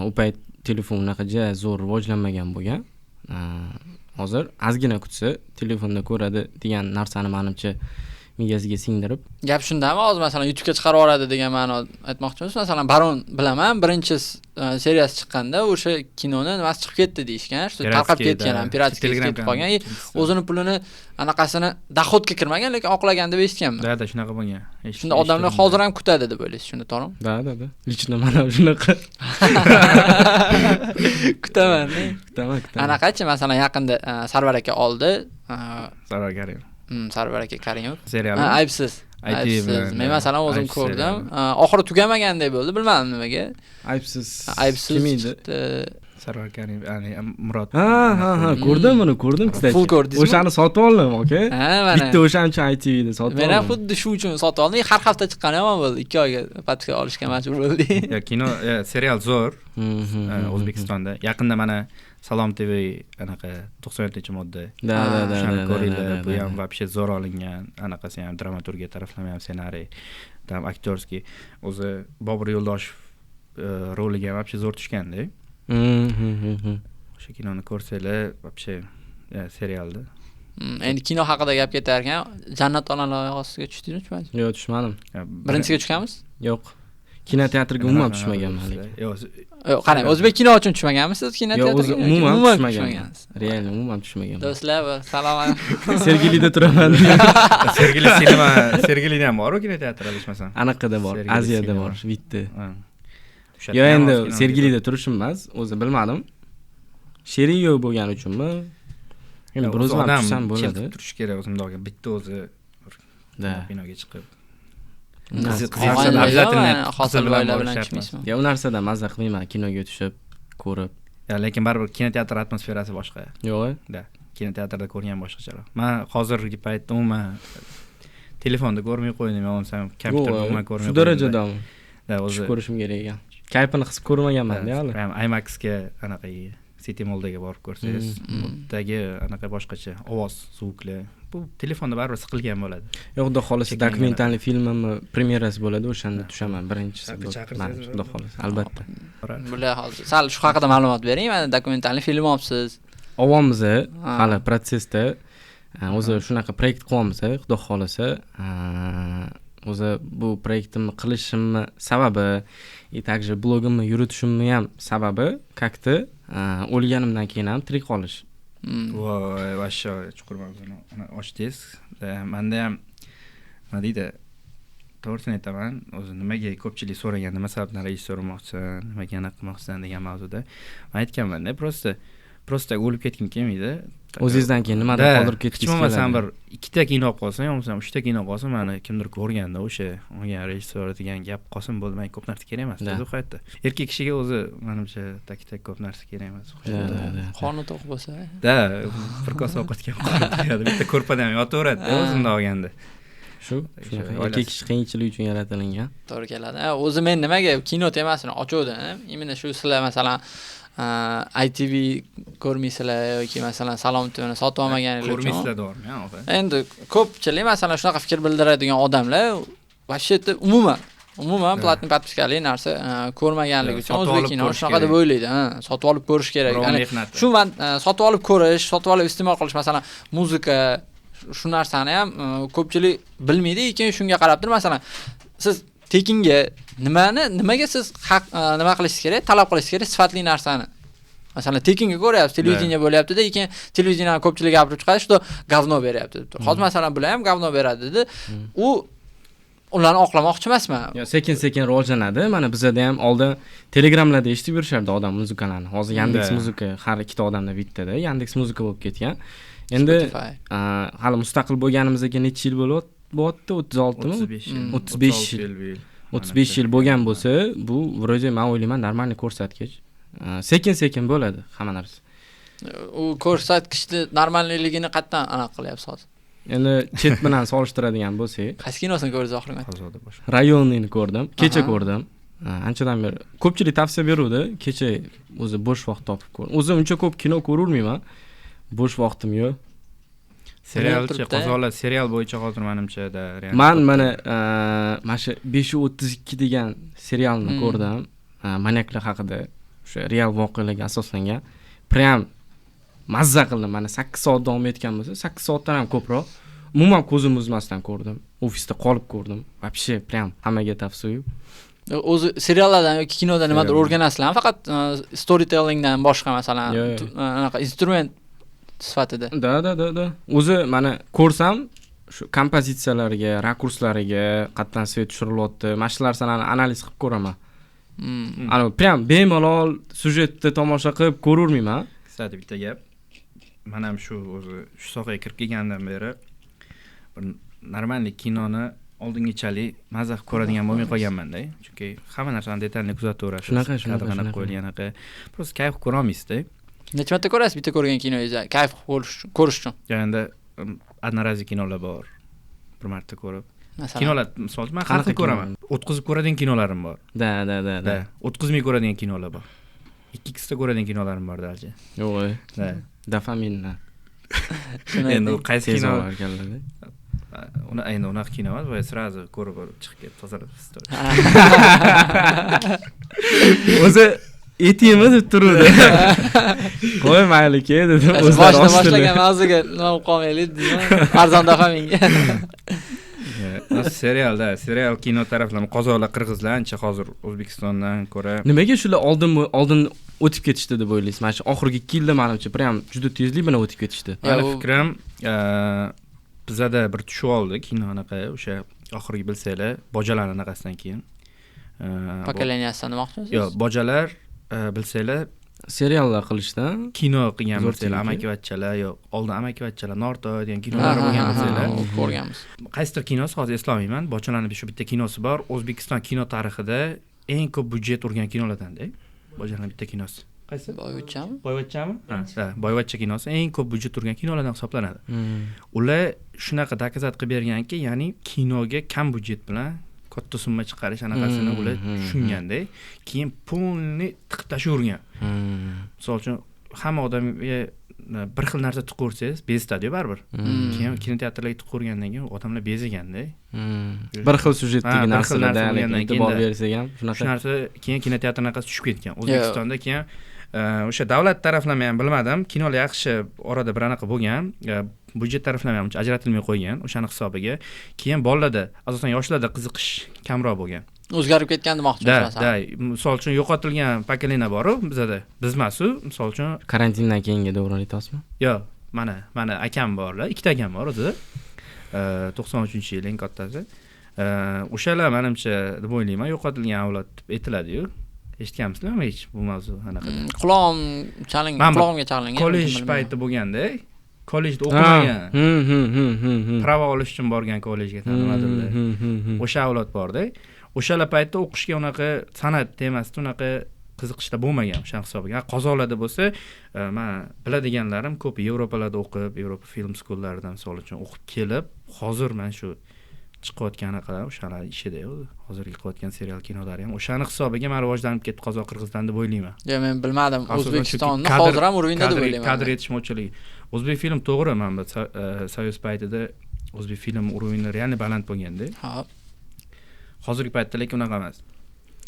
U payt telefon unaqa zo'r rivojlanmagan bo'lgan. Hozir ozgina kutsa telefonda ko'radi degan narsani menimcha miyasiga singdirib. Gap shundami? Hozir masalan YouTube'ga chiqarib yuboradi degan ma'no aytmoqchimiz. Masalan, Baron bilaman, birinchi seriyasi chiqqanda o'sha kinoni nimasi chiqib ketdi deyishgan, shu tarqab ketgan, operatsiya ketib qolgan. O'zini pulini anaqasini doxodga kirmagan, lekin oqlagan deb eshitganman. Da, shunaqa bo'lgan. Shunda odamlar hozir ham kutadi deb o'ylaysiz, shunda to'g'rimi? Da. Lichno mana shunaqa. Kutaman. Anaqachi, masalan, yaqinda Sarvar aka oldi. Sarvar Karimov. Sarvar aka Karimov. Serial. Aybsiz. Men masalan o'zim ko'rdim. Oxiri tugamagandek bo'ldi, bilmadim nimaga. Aybsiz. Kim edi? Sarvar Karimov, ya'ni Murod. Ha, ko'rdim, kstati. Full ko'rdingizmi? O'shani sotib oldim, aka. Mana. Bitta o'shancha ITVda sotib oldim. Men ham xuddi shu uchun sotib oldim. Har hafta chiqqani ham bo'ldi. 2 oyga podpiska olishga majbur bo'ldik. Kino, serial zo'r. O'zbekistonda. Yaqinda mana Salom TV anaqa 97-modda. Da. Ko'ringlar, bu ham вообще zo'r olingan. Anaqasi ham dramaturgiya taraflama ham ssenariy, ham aktyorskiy. O'zi Bobur Yo'ldoshev roliga вообще zo'r tushganda. O'sha kinoni ko'rsanglar, вообще serialda. Endi kino haqida gap ketar ekan, Jannat onalar oyoqsiga tushdingizmi? Yo'q, tushmadim. Birinchisiga tushganmiz? Yo'q. Kinoteatrga umuman tushmaganman hali. Yo'q, qarang, o'zbek kino uchun tushmaganmisiz kinoteatrga? Yo'q, umuman tushmaganman. Real umuman tushmaganman. Do'stlar, salom alaykum. Sergelida turaman. Sergelida ham bor kinoteatr alishmasam. Anaqada bor, Aziyada bor, bitta. Yo, endi Sergelida turishim emas, o'zi bilmadim. Sherin yo'q bo'lgani uchunmi? Endi bir o'zim ham tursam bo'ladi. Turish kerak o'zimdagi bitta o'zi binoga chiqib. U narsadan mazza qilmayman, kinoga tushib, ko'rib. Lekin baribir kinoteatr atmosferasi boshqa. Yo'q. Kinoteatrda ko'rgan boshqacharoq. Men hozirgi paytda umuman telefonda ko'rmay qo'ydim, men o'zim kompyuterda umuman ko'rmay qo'ydim. Shu darajadami? O'zi ko'rishim kerak ekan. Kayfini his ko'rmaganman-da hali. Ham IMAX ga anaqa City Mall'dagi borib ko'rsangiz, buddagi anaqa boshqacha ovoz, zvuklar. Bu telefonda baribir siqilgan bo'ladi. Yo'q, xudo xolasa dokumentalniy filmimni premyerasi bo'ladi, o'shanda tushaman birinchisi. Xudo xolasa, albatta. Bular hozir sal shu haqida ma'lumot bering. Mana dokumentalniy film olibsiz. Ovomiz hali protsessda. O'zi shunaqa proyekt qilyapmiz, xudo xolasa. o'zi bu proyektimni qilishimni sababi также blogimni yuritishimni ham sababi как-то o'lganimdan keyin ham tirik qolish. Voy, vashsho chuqur mavzuni ochdingiz. Menda ham nima deydi? To'g'risini aytaman, o'zi nimaga ko'pchilik so'ragan, nima sababdan rejissyor bo'lmoqchisan, nimaga anaqa qilmoqchisan degan mavzuda men aytganman-da, просто o'lib ketgim kelmaydi. O'zingizdan keyin nimadir qoldirib ketgingiz keladi. Bo'lmasam bir ikkita kino qolsa, yo'qsa uchta kino qolsa, meni kimdir ko'rganda o'sha olgan rejissyor degan gap qolsin bo'ldi, menga ko'p narsa kerak emas o'zi hayotda. Erkak kishiga o'zi menimcha tak ko'p narsa kerak emas. Qorni to'q bo'lsa. Da, bir kosa ovqatga qo'yadi, bitta ko'rpada ham yotaveradi o'zimda olganda. Shu erkak kishi qiyinchilik uchun yaratilgan. To'g'ri keladi. O'zi men nimaga kino temasini ochuvdim? Imенно shu sizlar masalan ITV ko'rmaysizlar yoki masalan Salom TVni sotib olmaganinglar uchun. Ko'rmaysizlar-dormi, opa. Endi ko'pchilik masalan shunaqa fikr bildiradigan odamlar вообще umuman platin подпискali narsa ko'rmaganligi uchun o'zbek kino shunaqa deb o'ylaydi. Sotib olib ko'rish kerak. Ya'ni shu sotib olib ko'rish, sotib olib iste'mol qilish, masalan, muzika shu narsani ham ko'pchilik bilmaydi, lekin shunga qarabdir. Masalan, siz tekinga nimaga siz nima qilishingiz kerak, talab qilishingiz kerak sifatli narsani. Masalan, tekinga ko'ryapsiz, televideniya bo'lyapti-da, lekin televideniyani ko'pchilik gapirib chiqadi, shu говно beryapti deb. Hozir masalan bular ham говно beradi dedi. Ularni oqlamoqchi emasman. Sekin-sekin rivojlanadi. Mana bizda ham oldin Telegramlarda eshitib yurishardi odam muzikalarni. Hozir Yandex Muzika har ikkita odamda bittada Yandex Muzika bo'lib ketgan. Endi hali mustaqil bo'lganimizga necha yil bo'lyapti? 36 mi? 35 yil. 35 yil bo'lgan bo'lsa, bu вроде men o'ylayman normalniy ko'rsatkich. Sekin-sekin bo'ladi hamma narsa. U ko'rsatkichni normalligini qayerdan aniq qilyapsiz hozir? Endi chet bilan solishtiradigan bo'lsak, qaysi kinosini ko'rdingiz oxirgi marta? Rayonini ko'rdim, kecha ko'rdim. Anchadan beri ko'pchilik tavsiya beruvdi, kecha o'zi bo'sh vaqt topib ko'rdim. O'zim uncha ko'p kino ko'rolmayman. Bo'sh vaqtim yo'q. Serial bo'yicha hozir menimcha-da mana shu 532 degan serialni ko'rdim. Manyaklar haqida, o'sha real voqealarga asoslangan. Prям mazza qildim. Mana 8 soat davom etgan bo'lsa, 8 soatdan ham ko'proq. Umuman ko'zim uzmasdan ko'rdim. Ofisda qolib ko'rdim. Вообще prям hammaga tavsiya. O'zi seriallardan yoki kinodan nimadir o'rganasizlarmi? Faqat storytellingdan boshqa masalan, anaqa instrument sifatida. Da. O'zi mana ko'rsam, shu kompozitsiyalarga, rakurslariga qatdan svet tushirilyapti. Mana shu narsalarni analiz qilib ko'raman. Ana prям bemalol sujetni tomosha qilib ko'rolmayman. Kстати, bitta gap. Men ham shu sohaga kirib kelgandan beri bir normalniy kinoni oldingichalik mazza qilib ko'radigan bo'lmay qolganman-da. Chunki hamma narsani detalni kuzataverasiz. Shunaqa qo'yilgan anaqa. Просто kayf ko'rolmaysiz-da. Necha marta ko'rasiz bitta ko'rgan kinongizni? Kayf ko'rish uchun. Endi одноразовый kinolar bor. Bir marta ko'rib. Kinolar, misol uchun men har xil ko'raman. O'tkazib ko'radigan kinolarim bor. Da. O'tkazmay ko'radigan kinolar bor. 2xda ko'radigan kinolarim bor darja. Yo'q. Da. Dopaminni. Endi qaysi kino ekanlar? Unaqa kino emas, voy сразу ko'rib chiqib ketib tozalab istorib. O'zi etimni deb turuvdi. Qo'y mayli ke dedim. Boshlagan mavzuga nima qolmaylik dedim. Arzon dopaminga. Serial kino taraflama qozoqlar, qirg'izlar ancha hozir O'zbekistondan ko'ra. Nimaga shular oldin o'tib ketishdi deb o'ylaysiz? Mana shu oxirgi 2 yilda menimcha prям juda tezlik bilan o'tib ketishdi. Meni fikrim, bizada bir tushib oldi kino anaqa, o'sha oxirgi bilsanglar, bojalar anaqasidan keyin. Pokoleniyasidan demoqchimisiz? Yo'q, bojalar bilsanglar seriallar qilishdan kino qilgan bo'lsanglar, amakivachchalar, yo'q, oldin amakivachchalar, Norto degan kinolar bo'lgan bo'lsanglar, ko'rganmiz. Qaysidir kinosi hozir eslolmayman, bochalarning shu bitta kinosi bor, O'zbekiston kino tarixida eng ko'p budjet urgan kinolardan-da. Bochalarning bitta kinosi. Qaysi? Boyvachchami? Ha, Boyvachcha kinosi eng ko'p budjet urgan kinolardan hisoblanadi. Ular shunaqa dokazat qilib berganki, ya'ni kinoga kam budjet bilan katta summa chiqarish anaqasini ular tushunganda, keyin pulni tiqib tashavergan. Misol uchun hamma odamga bir xil narsa tiqorsangiz, bezitadi baribir. Keyin kinoteatrlarga tiqorgandan keyin odamlar beziganda. Bir xil sujetdagi narsalardan e'tibor bersak ham shunaqa. Shu narsa keyin kinoteatr anaqasi tushib ketgan. O'zbekistonda keyin o'sha davlat taraflama ham bilmadim, kinolar yaxshi orada bir anaqa bo'lgan, budjet taraflama ham ajratilmay qo'ygan o'shani hisobiga. Keyin bolalarda, asosan yoshlarda qiziqish kamroq bo'lgan. O'zgarib ketgan demoqchimiz masalan. Misol uchun yo'qotilgan pokoleniya bor-ku bizda. Bizmas-u, misol uchun karantindan keyingi davrlar aytasizmi? Yo'q, mana akam borlar, ikkita akam bor o'zi. 93-yil eng kattasi. O'shalar menimcha deb o'ylayman, yo'qotilgan avlod deb aytiladi-yu. Eshitganmisizlarmi hech bu mavzu anaqa? Qulog'imga chalingan. Kollej payti bo'lganda, kollejda o'qimagan. Prava olish uchun borgan kollejga nimadirlar. O'sha avlod bor-da. O'shalar paytda o'qishga unaqa san'at temasida unaqa qiziqishlar bo'lmagan o'sha hisobiga. Qozolarda bo'lsa, men biladiganlarim ko'p Yevropalarda o'qib, Yevropa film school'laridan misol uchun o'qib kelib, hozir men shu chiqayotgan anaqa o'shalar ishida o'zi. Hozirgi qilayotgan serial kinolari ham o'shani hisobiga men rivojlanib ketdi Qozoq-Qirg'iziston deb o'ylayman. Yo'q, men bilmadim. O'zbekistonni hozir ham urinda deb o'ylayman. Kadr yetishmovchiligi. O'zbek film to'g'ri, men bu Soyuz paytida o'zbek film urovini real baland bo'lganda. Ha. Hozirgi paytda lekin unaqa emas.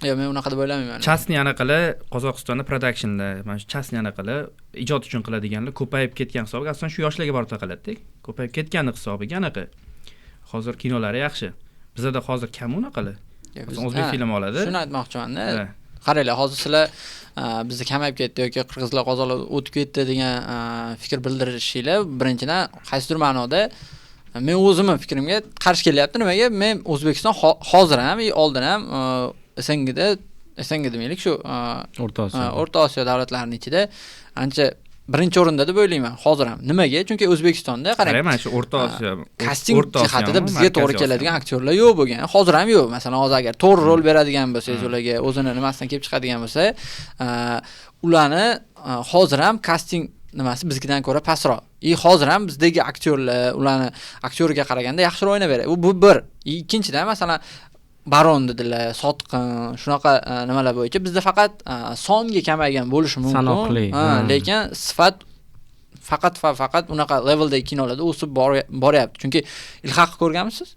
Yo'q, men unaqa deb o'ylamayman. Chasni anaqalar Qozog'istonda productionlar, mana shu chasni anaqalar ijod uchun qiladiganlar ko'payib ketgan hisobiga, asosan shu yoshlarga borib taqaladi-da. Ko'payib ketgani hisobiga anaqa. Hozir kinolari yaxshi. Bizda hozir kam unaqalar. O'zbek film oladi. Shuni aytmoqchiman-da. Qaranglar, hozir sizlar bizda kamayib ketdi yoki qirg'izlar qozonlar o'tib ketdi degan fikr bildirishinglar, birinchidan qaysidir ma'noda men o'zimning fikrimga qarshi kelyapti. Nimaga? Men O'zbekiston hozir ham, oldin ham SNG demaylik, shu O'rta Osiyo davlatlarining ichida ancha birinchi o'rinda deb o'ylayman hozir ham. Nimaga? Chunki O'zbekistonda qarang, mana shu O'rta Osiyo kasting jihatida bizga to'g'ri keladigan aktyorlar yo'q bo'lgan. Hozir ham yo'q. Masalan, hozir agar to'g'ri rol beradigan bo'lsangiz, ularga o'zini nimasidan kelib chiqadigan bo'lsa, ularni hozir ham kasting nimasi bizgidan ko'ra pastroq. Hozir ham bizdagi aktyorlar ularni aktyoriga qaraganda yaxshiroq o'ynaveradi. Bu bir. Ikkinchidan, masalan, Baron dedilar, Sotqin, shunaqa nimalar bo'yicha bizda faqat songa kamaygan bo'lishi mumkin. Sanoqli. Lekin sifat faqat unaqa leveldagi kinolarda o'sib boryapti. Chunki Ilhaqni ko'rganmisiz?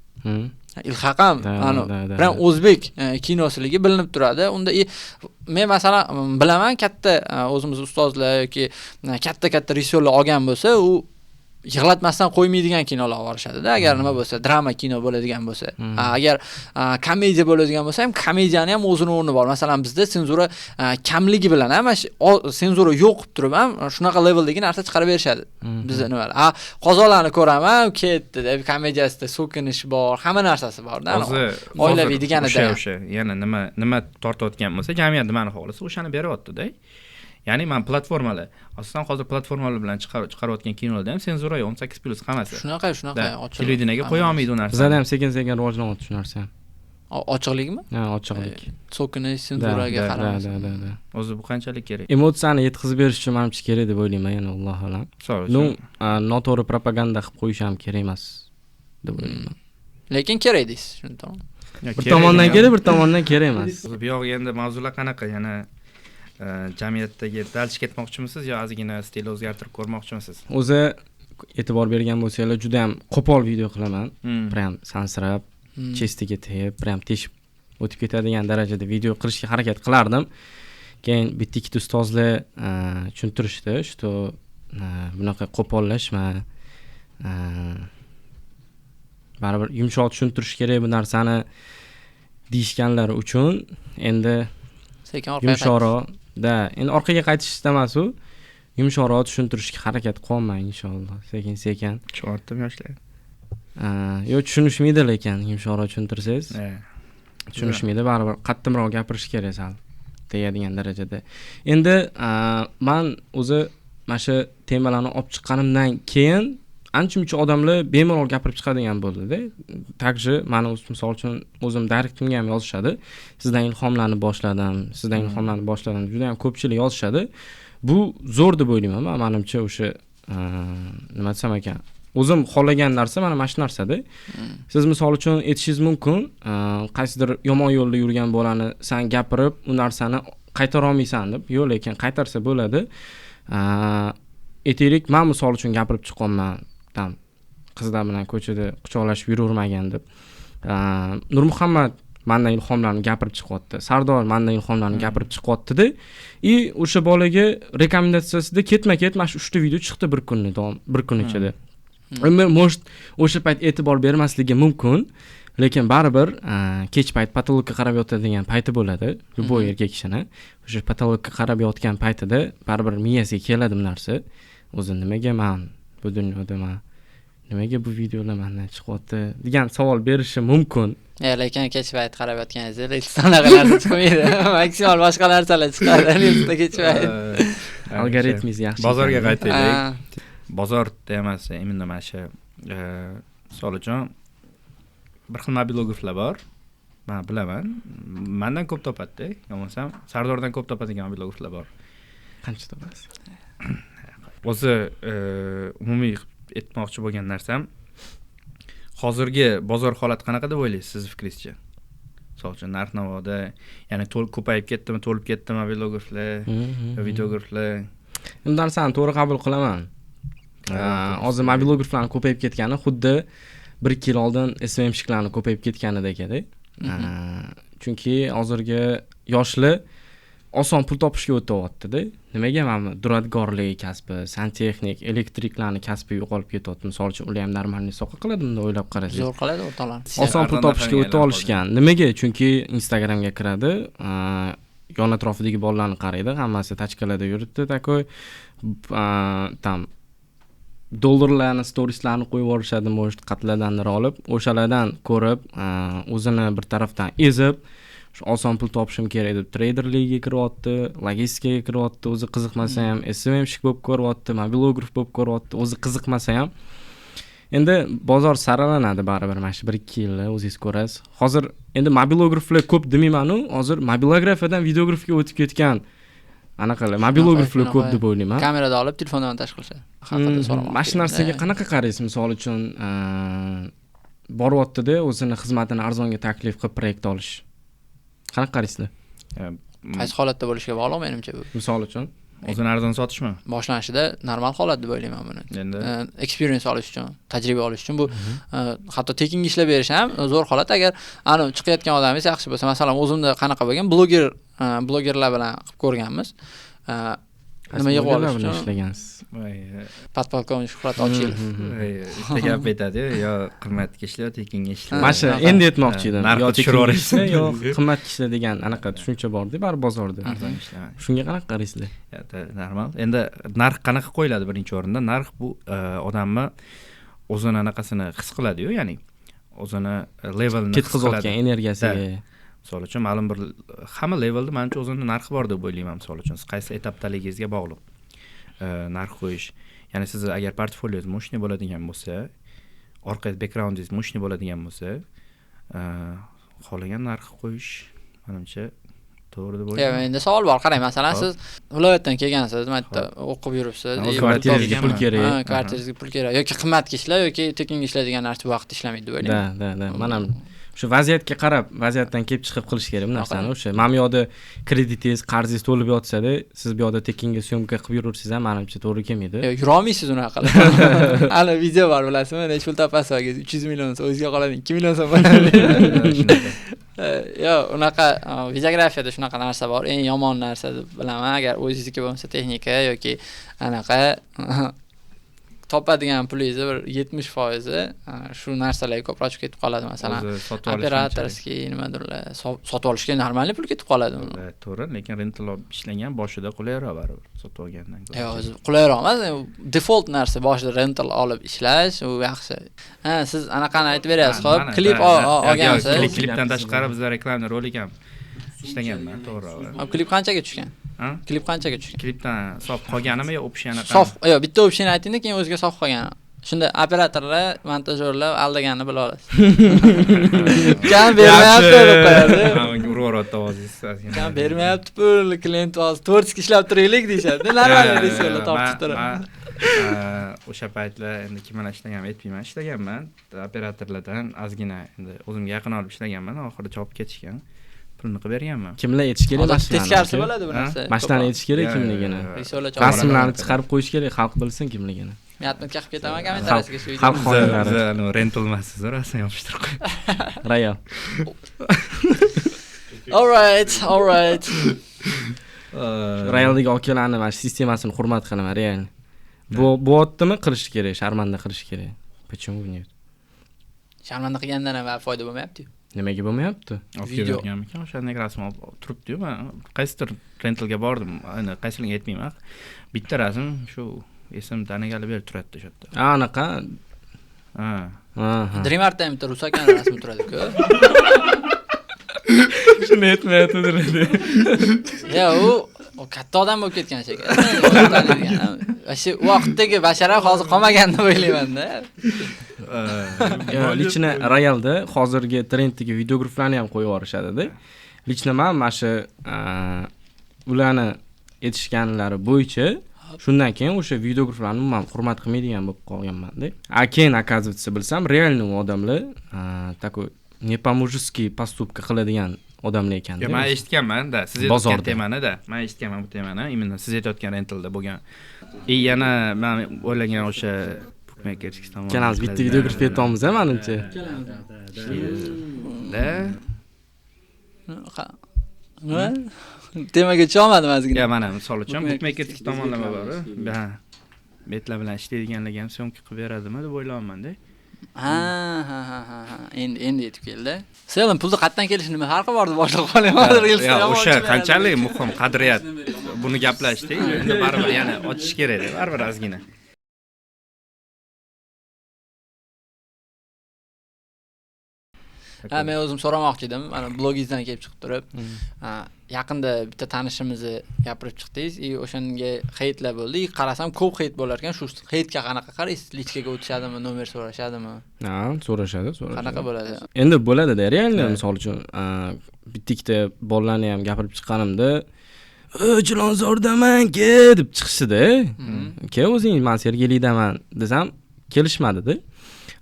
Ilhaq ham bilan o'zbek kinosiligi bilinib turadi. Unda men masalan bilaman, katta o'zimiz ustozlar yoki katta rejissyorlar olgan bo'lsa, u yig'latmasdan qo'ymaydigan kinolar olishadi-da. Agar nima bo'lsa, drama kino bo'ladigan bo'lsa. Agar komediya bo'ladigan bo'lsa ham, komediyani ham o'zini o'rni bor. Masalan, bizda senzura kamligi bilan ham, senzura yo'q qilib turib ham shunaqa leveldagi narsa chiqarib berishadi. Bizda nima? Qozonlarni ko'raman, ketdi deb komediyasida so'kinish bor, hamma narsasi bor-da. Oilaviy deganida. O'sha, yana nima tortayotgan bo'lsa, jamiyat nimani xohlasa, o'shani beryapti-da. Ya'ni men platformalar, asosan hozir platformalar bilan chiqarayotgan kinolarda ham senzura 18+ hammasi. Shunaqa ochiq. Televideniyega qo'ya olmaydi u narsa. Bizda ham sekin rivojlanyapti shu narsa. Ochiqlikmi? Ha, ochiqlik. So'kinish, senzuraga qaramasa. O'zi bu qanchalik kerak? Emotsiyani yetkazib berish uchun menimcha kerak deb o'ylayman, yana Alloh alam. Noto'g'ri propaganda qilib qo'yish ham kerak emas deb o'ylayman. Lekin kerak deysiz, shuni to'g'ri. Bir tomondan kerak, bir tomondan kerak emas. Bu yo'q, endi mavzular qanaqa? Yana jamiyatdagi dalch ketmoqchimisiz yo ozgina stil o'zgartirib ko'rmoqchimisiz? O'zi e'tibor bergan bo'lsanglar, juda ham qo'pol video qilaman. Prям sansirab, chestiga tegib, prям teshib o'tib ketadigan darajada video qilishga harakat qilardim. Keyin bitta ikkita ustozlar tushuntirishdi, что bunaqa qo'pollashma. Baribir yumshoq tushuntirish kerak bu narsani deyishganlari uchun endi yumshoqroq endi orqaga qaytishda emas, u yumshoqroq tushuntirishga harakat qilaman inshaalloh, sekin tushundim yoshlar. Yo'q, tushunishmaydi, lekin yumshoqroq tushuntirsangiz tushunishmaydi, baribir qattimroq gapirish kerak sal tegadigan darajada. Endi men o'zi mana shu temalarni olib chiqqanimdan keyin ancha-muncha odamlar bemalol gapirib chiqadigan bo'ldi-da. Takji meni misol uchun o'zim direktimga ham yozishadi. Sizdan ilhomlanib boshladim. Juda ham ko'pchilik yozishadi. Bu zo'r deb o'ylayman. Menimcha o'sha nima desam ekan, o'zim xohlagan narsa mana shu narsa-da. Siz misol uchun aytishingiz mumkin, qaysidir yomon yo'lda yurgan bolani sen gapirib, u narsani qaytara olmaysan deb. Yo'q, lekin qaytarsa bo'ladi. Aytaylik, men misol uchun gapirib chiqqanman. Qizlar bilan ko'chada quchoqlashib yuravermagan deb. Nurmuhammad mendan ilhomlanib gapirib chiqyapti. Sardor mendan ilhomlanib gapirib chiqyapti-da. O'sha bolaga rekomendatsiyasida ketma-ket mana shu 3 ta video chiqdi bir kun ichida. Может, o'sha payt e'tibor bermasligi mumkin, lekin baribir kech payt patologga qarab yotadigan payti bo'ladi. Любой erkak kishini o'sha patologga qarab yotgan paytida baribir miyasiga keladi bu narsa. O'zi nimaga men bu dunyoda nimaga bu videolar mendan chiqyapti degan savol berishi mumkin. Lekin kech payt qarab yotganingizda anaqa narsa chiqmaydi. Maksimal boshqa narsalar chiqadi. Ringda kech payt. Algoritmingiz yaxshi. Bozorga qaytaylik. Bozorda emas, endi mana shu misol uchun bir xil mobilograflar bor. Men bilaman. Mendan ko'p topadi-da. Yo'qolsam Sardordan ko'p topadigan mobilograflar bor. Qancha topasiz? O'zi umumiy aytmoqchi bo'lgan narsam, hozirgi bozor holati qanaqa deb o'ylaysiz siz fikringizcha? Misol uchun narx-navoda, ya'ni ko'payib ketdimi, to'lib ketdimi mobilograflar, videograflar? Bu narsani to'g'ri qabul qilaman. Hozir mobilograflarning ko'payib ketgani xuddi 1-2 yil oldin SMM'shiklarning ko'payib ketganidek-da. Chunki hozirgi yoshlar oson pul topishga o'tyapti-da. Nimaga mana duradgorlik kasbi, santexnik, elektriklarning kasbi yo'qolib ketyapti. Misol uchun ular ham normalniy soqa qiladi, bunda o'ylab qarasangiz. Zo'r qiladi o'rtalar. Oson pul topishga o'ta olishgan. Nimaga? Chunki Instagramga kiradi, yon atrofidagi bolalarni qaraydi, hammasi tachkalarda yuribdi, takoy tam dollarlarni, storieslarni qo'yib yuborishadi, может, qatladan olib, o'shalardan ko'rib, o'zini bir tarafdan ezib, shu oson pul topishim kerak deb traderligiga kiryapti, logistikaga kiryapti, o'zi qiziqmasa ham SMMshik bo'lib ko'ryapti, mobilograf bo'lib ko'ryapti, o'zi qiziqmasa ham. Endi bozor saralanadi baribir mana shu 1-2 yilda o'zingiz ko'rasiz. Hozir endi mobilograflar ko'p demayman-u, hozir mobilografiyadan videografga o'tib ketgan anaqalar mobilograflar ko'p deb o'ylayman. Kamerada olib telefondan montaj qilishadi. Haqida so'ramoqchi. Mana shu narsaga qanaqa qaraysiz? Misol uchun boryapti-da, o'zini xizmatini arzonga taklif qilib proyekt olish. Qanaqa qaraysizlar? Qaysi holatda bo'lishiga bog'liq menimcha bu. Misol uchun o'zini arzon sotishmi? Boshlanishida normal holat deb o'ylayman buni. Endi experience olish uchun, tajriba olish uchun bu hatto tekinga ishlab berish ham zo'r holat. Agar ana chiqayotgan odamingiz yaxshi bo'lsa, masalan, o'zimda qanaqa bo'lgan blogerlar bilan qilib ko'rganmiz. Nima yig'ib olish uchun ishlagansiz? Podpolkovnik Shuhrat Ochilov. Bitta gap aytadi, yo qimmatga ishla, tekinga ishla. Mana shu endi aytmoqchi edim. Yo tekinga ishla, yo qimmatga ishla degan anaqa tushuncha bor-da, bar bozorda. Arzon ishla. Shunga qanaqa qaraysizlar? Normal. Endi narx qanaqa qo'yiladi birinchi o'rinda? Narx bu odamni o'zini anaqasini his qiladi-yu, ya'ni o'zini levelni ketkazayotgan energiyasiga. Misol uchun ma'lum bir hamma levelda menimcha o'zini narxi bor deb o'ylayman. Misol uchun siz qaysi etapdaligingizga bog'liq narx qo'yish. Ya'ni siz agar portfoliyongiz mo'shni bo'ladigan bo'lsa, orqa backgroundingiz mo'shni bo'ladigan bo'lsa, xohlagan narx qo'yish menimcha to'g'ri deb o'ylayman. Endi savol bor, qarang, masalan, siz viloyatdan kelgansiz, mayda o'qib yuribsiz, kvartiringizga pul kerak. Kvartiringizga pul kerak yoki qimmatga ishla yoki tekinga ishlaydigan narsa bu vaqtda ishlamaydi deb o'ylayman. Da. Mana shu vaziyatga qarab, vaziyatdan kelib chiqib qilish kerak bu narsani. O'sha mana bu yoqda kreditingiz, qarzingiz to'lib yotsa-da, siz bu yoqda tekinga syomka qilib yurursiz ham menimcha to'g'ri kelmaydi. Yo'q, yura olmaysiz unaqa qilib. Ana video bor, bilasizmi? Necha pul topasiz, 300 million so'm o'zingizga qoladi, 2 million so'm bo'ladi. Yo'q, unaqa videografiyada shunaqa narsa bor. Eng yomon narsa deb bilaman, agar o'zingizniki bo'lmasa texnika yoki anaqa topadigan pulingizni bir 70% shu narsalarga ko'proq ketib qoladi. Masalan, operatorskiy nimadirlar, sotib olishga normalniy pul ketib qoladi. To'g'ri, lekin rental olib ishlagan boshida qulayroq baribir sotib olgandan ko'ra. Yo'q, o'zi qulayroq emas, default narsa boshida rental olib ishlash, u yaxshi. Siz anaqani aytib berasiz, xo'p, klip olgansiz. Klipdan tashqari bizlar reklamni rolik ham ishlaganman, to'g'ri. Klip qanchaga tushgan? Klip qanchaga tushgan? Klipdan sof qolganimi yo option anaqa? Sof, yo'q, bitta option aytingda, keyin o'ziga sof qolgani. Shunda operatorlar, montajyorlar aldaganini bila olasiz. Kam bermayapti deb qo'yadi. Urib ovozingiz. Kam bermayapti pul, klient hozir 4 ishlab turaylik deyshadi. Normal resurslar topib turadi. O'sha paytlar endi kim bilan ishlaganman aytmayman, ishlaganman. Operatorlardan ozgina endi o'zimga yaqin olib ishlaganman, oxirida chopib ketishgan. Pulni qilib berganman. Kimlar aytish kerak mashinani? Teskarisi bo'ladi bu narsa. Mashinani aytish kerak kimligini. Rasmlarni chiqarib qo'yish kerak, xalq bilsin kimligini. Men atmatga qilib ketaman kommentariyasiga shu xalq xonalari. Rental emas, rasm yopishtirib qo'y. Royal. All right. Realdagi okalarni mana sistemasini hurmat qilaman, real. Bu otdimi qilish kerak, sharmanda qilish kerak. Почему нет? Sharmanda qilgandan ham foyda bo'lmayapti-ku. Nimaga bo'lmayapti? Video berganmikan, o'shanday rasm olib turibdi-yu. Men qaysidir rentalga bordim, ana qaysiligiga aytmayman. Bitta rasm shu esim tanigali berib turadi o'sha yerda. Anaqa. Dream Art'da ham Rusakan rasmi turadi-ku. Shuni aytmayaptilar. Ya, u katta odam bo'lib ketgan shekilli. Shu vaqtdagi basharat hozir qolmagan deb o'ylayman-da. Lichna Royalda hozirgi trenddagi videograflarni ham qo'yib yuborishadi-da. Lichna men mana shu ularni aytishganlari bo'yicha shundan keyin o'sha videograflarni men hurmat qilmaydigan bo'lib qolganman-da. Keyin оказывается bilsam, realniy odamlar такой не по-мужски поступка qiladigan odamlar ekan-da. Men eshitganman-da, siz aytgan temani-da. Men eshitganman bu temani, именно siz aytayotgan rentalda bo'lgan. Yana men o'ylagan o'sha bookmakerskiy tomon. Kelamiz, bitta videografiya aytamiz-a, menimcha. Da. Temaga tushmadim ozgina. Ya mana misol uchun bookmakerskiy tomonlama bor. Betlar bilan ishlaydiganlarga ham syomka qilib beradimi deb o'ylayapman-da. Ha. Endi yetib keldi. Selim pulni qayerdan kelishi nima farqi bor deb boshliq qo'ymayman. O'sha qanchalik muhim qadriyat buni gaplashdik. Endi baribir yana ochish kerak-da, baribir ozgina. Men o'zim so'ramoqchi edim. Mana blogingizdan kelib chiqib turib, yaqinda bitta tanishimizni gapirib chiqdingiz, o'shanga heytlar bo'ldi. Qarasam ko'p heyt bo'lar ekan. Shu heytga qanaqa qaraysiz? Lichkaga o'tishadimi, nomer so'rashadimi? Ha, so'rashadi. Qanaqa bo'ladi? Endi bo'ladi-da, realni misol uchun bitta bolalarni ham gapirib chiqqanimda Chilonzordaman-ke deb chiqishdi-da. Ke o'zing men Sergelidaman desam, kelishmadi-da.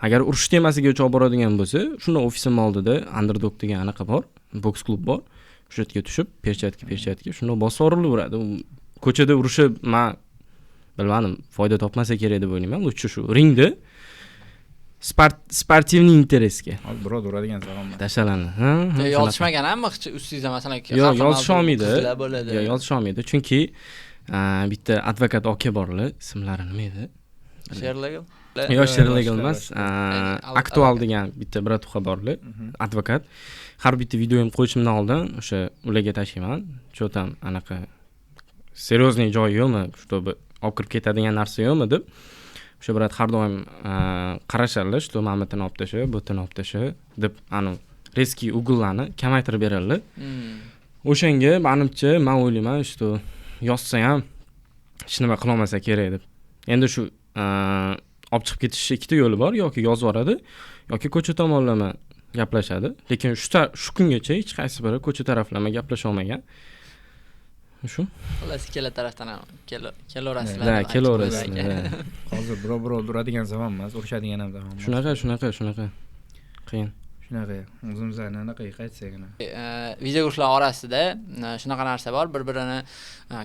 Agar urush temasiga o'chib boradigan bo'lsa, shunda ofisim oldida Underdog degan anaqa bor, boks klub bor. O'sha yerga tushib, perchatka, shunda bosib o'rilaveradi. Ko'chada urushib, men bilmadim, foyda topmasa kerak deb o'ylayman. Lutchi shu ringda sportivniy interesga. Hozir birov uradigan zamonda. Tashalani. Yozishmagan hamma ustingizda masalan yo'q, yozish olmaydi. Yo'q, yozish olmaydi. Chunki bitta advokat aka borlar, ismlari nima edi? Sherlegal. Yo'q, Sherlegal emas. Aktual degan bitta bratuxa borlar, advokat. Har bitta videoyim qo'yishimdan oldin o'sha ularga tashlayman. Cho'tam anaqa seriozniy joyi yo'qmi, чтобы olib kirib ketadigan narsa yo'qmi deb. O'sha brat har doim qarashadilar, что mamlatini olib tasha, butini olib tasha deb reski ugllarni kamaytirib beradilar. O'shanga menimcha men o'ylayman, что yozsa ham hech nima qila olmasa kerak deb. Endi shu olib chiqib ketish ikkita yo'li bor, yoki yozib yoradi, yoki ko'cha tomonlama gaplashadi. Lekin shu kungacha hech qaysi biri ko'cha taraflama gaplasha olmagan. Shu. Xullas ikkala tarafdan ham kelaverasizlar. Da, kelaverasizlar. Hozir birov uradigan zamon emas, urushadigan ham zamon. Shunaqa. Qiyin. Shunaqa. O'zimizdan anaqa qaytsagina. Videolar orasida shunaqa narsa bor, bir-birini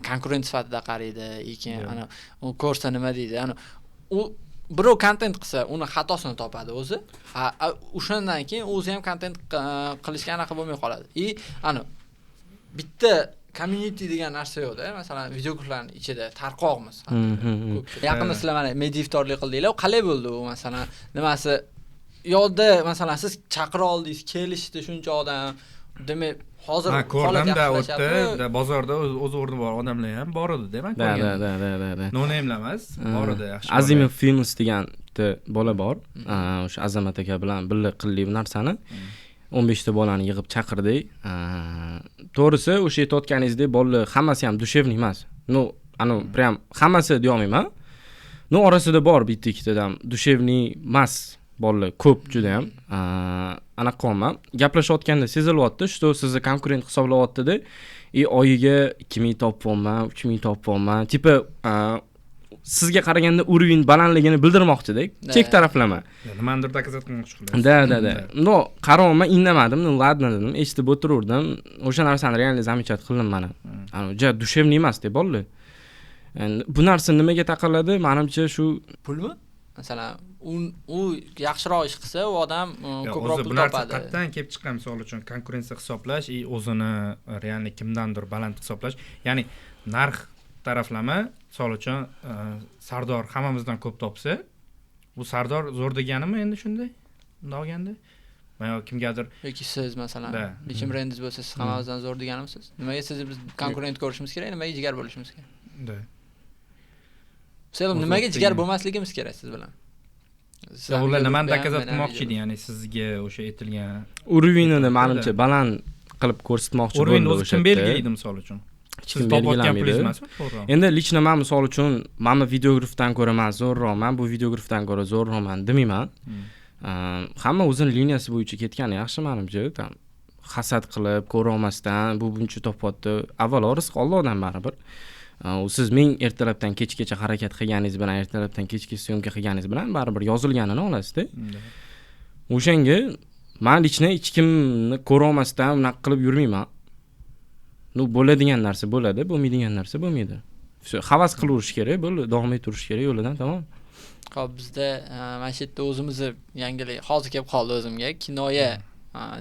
konkurent sifatida qaraydi, lekin u ko'rsa nima deydi? U birov kontent qilsa, uni xatosini topadi o'zi. O'shandan keyin o'zi ham kontent qilishga anaqa bo'lmay qoladi. Bitta community degan narsa yo'qda. Masalan, videolarning ichida tarqoqmiz. Yaqinda sizlar mana mediftorlik qildinglar. Qalay bo'ldi u? Masalan, nimasi yo'lda masalan siz chaqira oldingiz, kelishdi shuncha odam. Demak, hozir ko'rdimda o'tdi, bozorda o'z o'rni bor odamlar ham bor edi, demak. Da. No name emas, bor edi, yaxshi. Azimov Films degan bola bor. O'sha Azamat aka bilan birga qildik bu narsani. 15 ta bolani yig'ib chaqirdik. To'g'risi, o'sha aytayotganingizdek bolalar hammasi ham dushevniy emas. Prям hammasi deya olmayman. Orasida bor bitta ikkitadan dushevniy emas bolalar ko'p juda ham. Anaqa qolma. Gaplashayotganda sezilyapti, что sizni konkurent hisoblayapti-da. Oyiga 2000 topibman, 3000 topibman. Tipa sizga qaraganda urovень balandligini bildirmoqchi-da. Chek taraflama. Nimadir dokazat qilmoqchi qilyapti. Da. Qarovman, indamadim, ladna dedim, eshitib o'tiruvdim. O'sha narsani realniy zamichat qildim mana. Ja dushevniy emas deb bolalar. Bu narsa nimaga taqaladi? Menimcha shu pulmi? Masalan, u yaxshiroq ish qilsa, u odam ko'proq pul topadi. Qayerdan kelib chiqqan, misol uchun konkurensiya hisoblash, o'zini realni kimdandir baland hisoblash, ya'ni narx taraflama, misol uchun Sardor hammamizdan ko'p topsa, bu Sardor zo'r deganimi endi shunday? Bunday olganda? Mana kimgadir yoki siz masalan, nechim brendingiz bo'lsa, siz hammamizdan zo'r deganimisiz? Nimaga sizni biz konkurent ko'rishimiz kerak, nimaga jigar bo'lishimiz kerak? Da. Selim, nimaga jigar bo'lmasligimiz kerak siz bilan? Ular nimani dokazat qilmoqchi edi, ya'ni sizga o'sha aytilgan urovingni menimcha baland qilib ko'rsatmoqchi bo'ldi o'sha. Kim belgilaydi misol uchun? Siz topayotgan pulingiz emasmi? Endi lichna men misol uchun mana videografdan ko'ra men zo'rroqman, bu videografdan ko'ra zo'rroqman demayman. Hamma o'zining liniyasi bo'yicha ketgani yaxshi menimcha. Hasad qilib, ko'ra olmasdan bu buncha topyapti. Avvalo rizq Allohdan baribir. Siz ming ertalabdan kechgacha harakat qilganingiz bilan, ertalabdan kechga syomka qilganingiz bilan baribir yozilganini olasiz-da. O'shanga men lichna hech kimni ko'ra olmasdan unaqa qilib yurmayman. Bo'ladigan narsa bo'ladi, bo'lmaydigan narsa bo'lmaydi. Havas qilaverish kerak, bo'ldi, davom ettirish kerak yo'lidan, tamom. Xo'p, bizda mana shu yerda o'zimizni yangilik hozir kelib qoldi o'zimga. Kinoya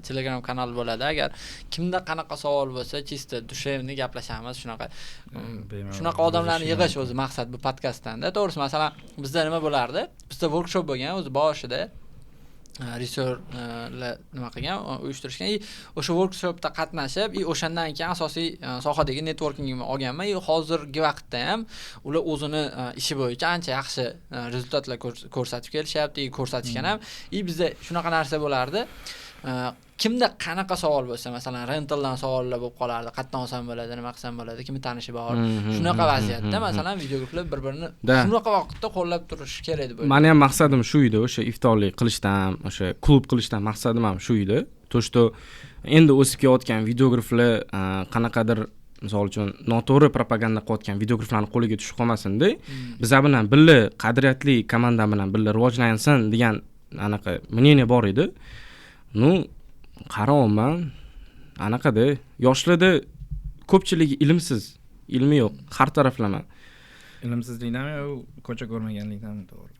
Telegram kanali bo'ladi. Agar kimda qanaqa savol bo'lsa, chista dushevni gaplashamiz, shunaqa odamlarni yig'ish o'zi maqsad bu podkastdan-da. To'g'risi, masalan, bizda nima bo'lardi? Bizda workshop bo'lgan, o'zi boshida researchlar nima qilgan, uyushtirishgan. O'sha workshopda qatnashib, o'shandan keyin asosiy sohadagi networkingimni olganman. Hozirgi vaqtda ham ular o'zini ishi bo'yicha ancha yaxshi rezultatlar ko'rsatib kelishyapti, ko'rsatishgan ham. Bizda shunaqa narsa bo'lardi. Kimda qanaqa savol bo'lsa, masalan, rentaldan savollar bo'lib qolardi. Qayerdan olsam bo'ladi, nima qilsam bo'ladi, kimni tanishi bor. Shunaqa vaziyatda, masalan, videograflar bir-birini shunaqa vaqtda qo'llab turish kerak edi. Meni ham maqsadim shu edi, o'sha iftorlik qilishdan, o'sha klub qilishdan maqsadim ham shu edi. To'shto endi o'sib kelayotgan videograflar qanaqadir misol uchun noto'g'ri propaganda qilayotgan videograflarning qo'liga tushib qolmasin-da. Biz bilan birga qadriyatli komanda bilan birga rivojlansin degan anaqa мнение bor edi. Qarayman, anaqada yoshlarda ko'pchiligi ilmsiz, ilmi yo'q, har taraflama. Ilmsizlikdanmi yo ko'cha ko'rmaganlikdanmi to'g'ri?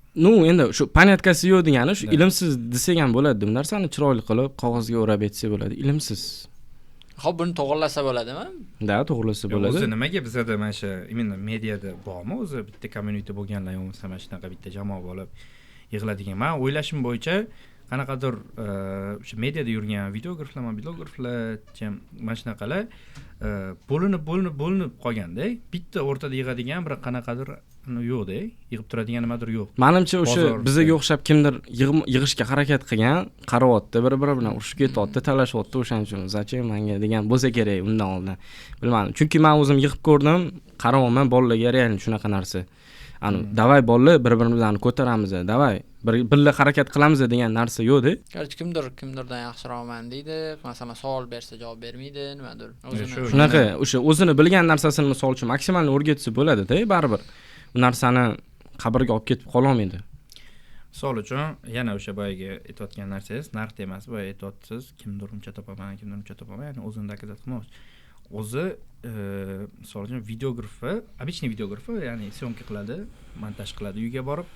Endi shu panyatkasi yo'q degani, shu ilmsiz desak ham bo'ladi. Bu narsani chiroyli qilib qog'ozga o'rab etsa bo'ladi, ilmsiz. Xo'p, buni to'g'rilasa bo'ladimi? Da, to'g'rilasa bo'ladi. O'zi nimaga bizda mana shu imенно mediada bormi? O'zi bitta community bo'lganlar yo'qsa mana shunaqa bitta jamoa bo'lib yig'iladigan. Men o'ylashim bo'yicha qanaqadir o'sha mediada yurgan videograflar, bloggerlar, mana shunaqalar bo'linib qolganda, bitta o'rtada yig'adigan bir qanaqadir yo'q-da, yig'ib turadigan nimadir yo'q. Menimcha o'sha bizga o'xshab kimdir yig'ishga harakat qilgan, qaryapti, bir-biri bilan urushib ketyapti, talashyapti, o'shaning uchun zachем menga degan bo'lsa kerak undan oldin. Bilmadim. Chunki men o'zim yig'ib ko'rdim, qarayapman bolalarga real shunaqa narsa. Davay bolalar bir-birimizni ko'taramiz, davay birga harakat qilamiz degan narsa yo'q-da. Kimdirdan yaxshiroqman deydi, masalan, savol bersa javob bermaydi, nimadir. Shunaqa, o'sha o'zini bilgan narsasini misol uchun maksimalni o'rgatsa bo'ladi-da, baribir. Bu narsani qabrga olib ketib qola olmaydi. Misol uchun, yana o'sha boyaga aytayotgan narsangiz, narx emas, boya aytyapsiz, kimdir uncha topaman, ya'ni o'zini dokazat qilmoqchi. O'zi misol uchun videografi, обычный videografi, ya'ni syomka qiladi, montaj qiladi, uyga borib,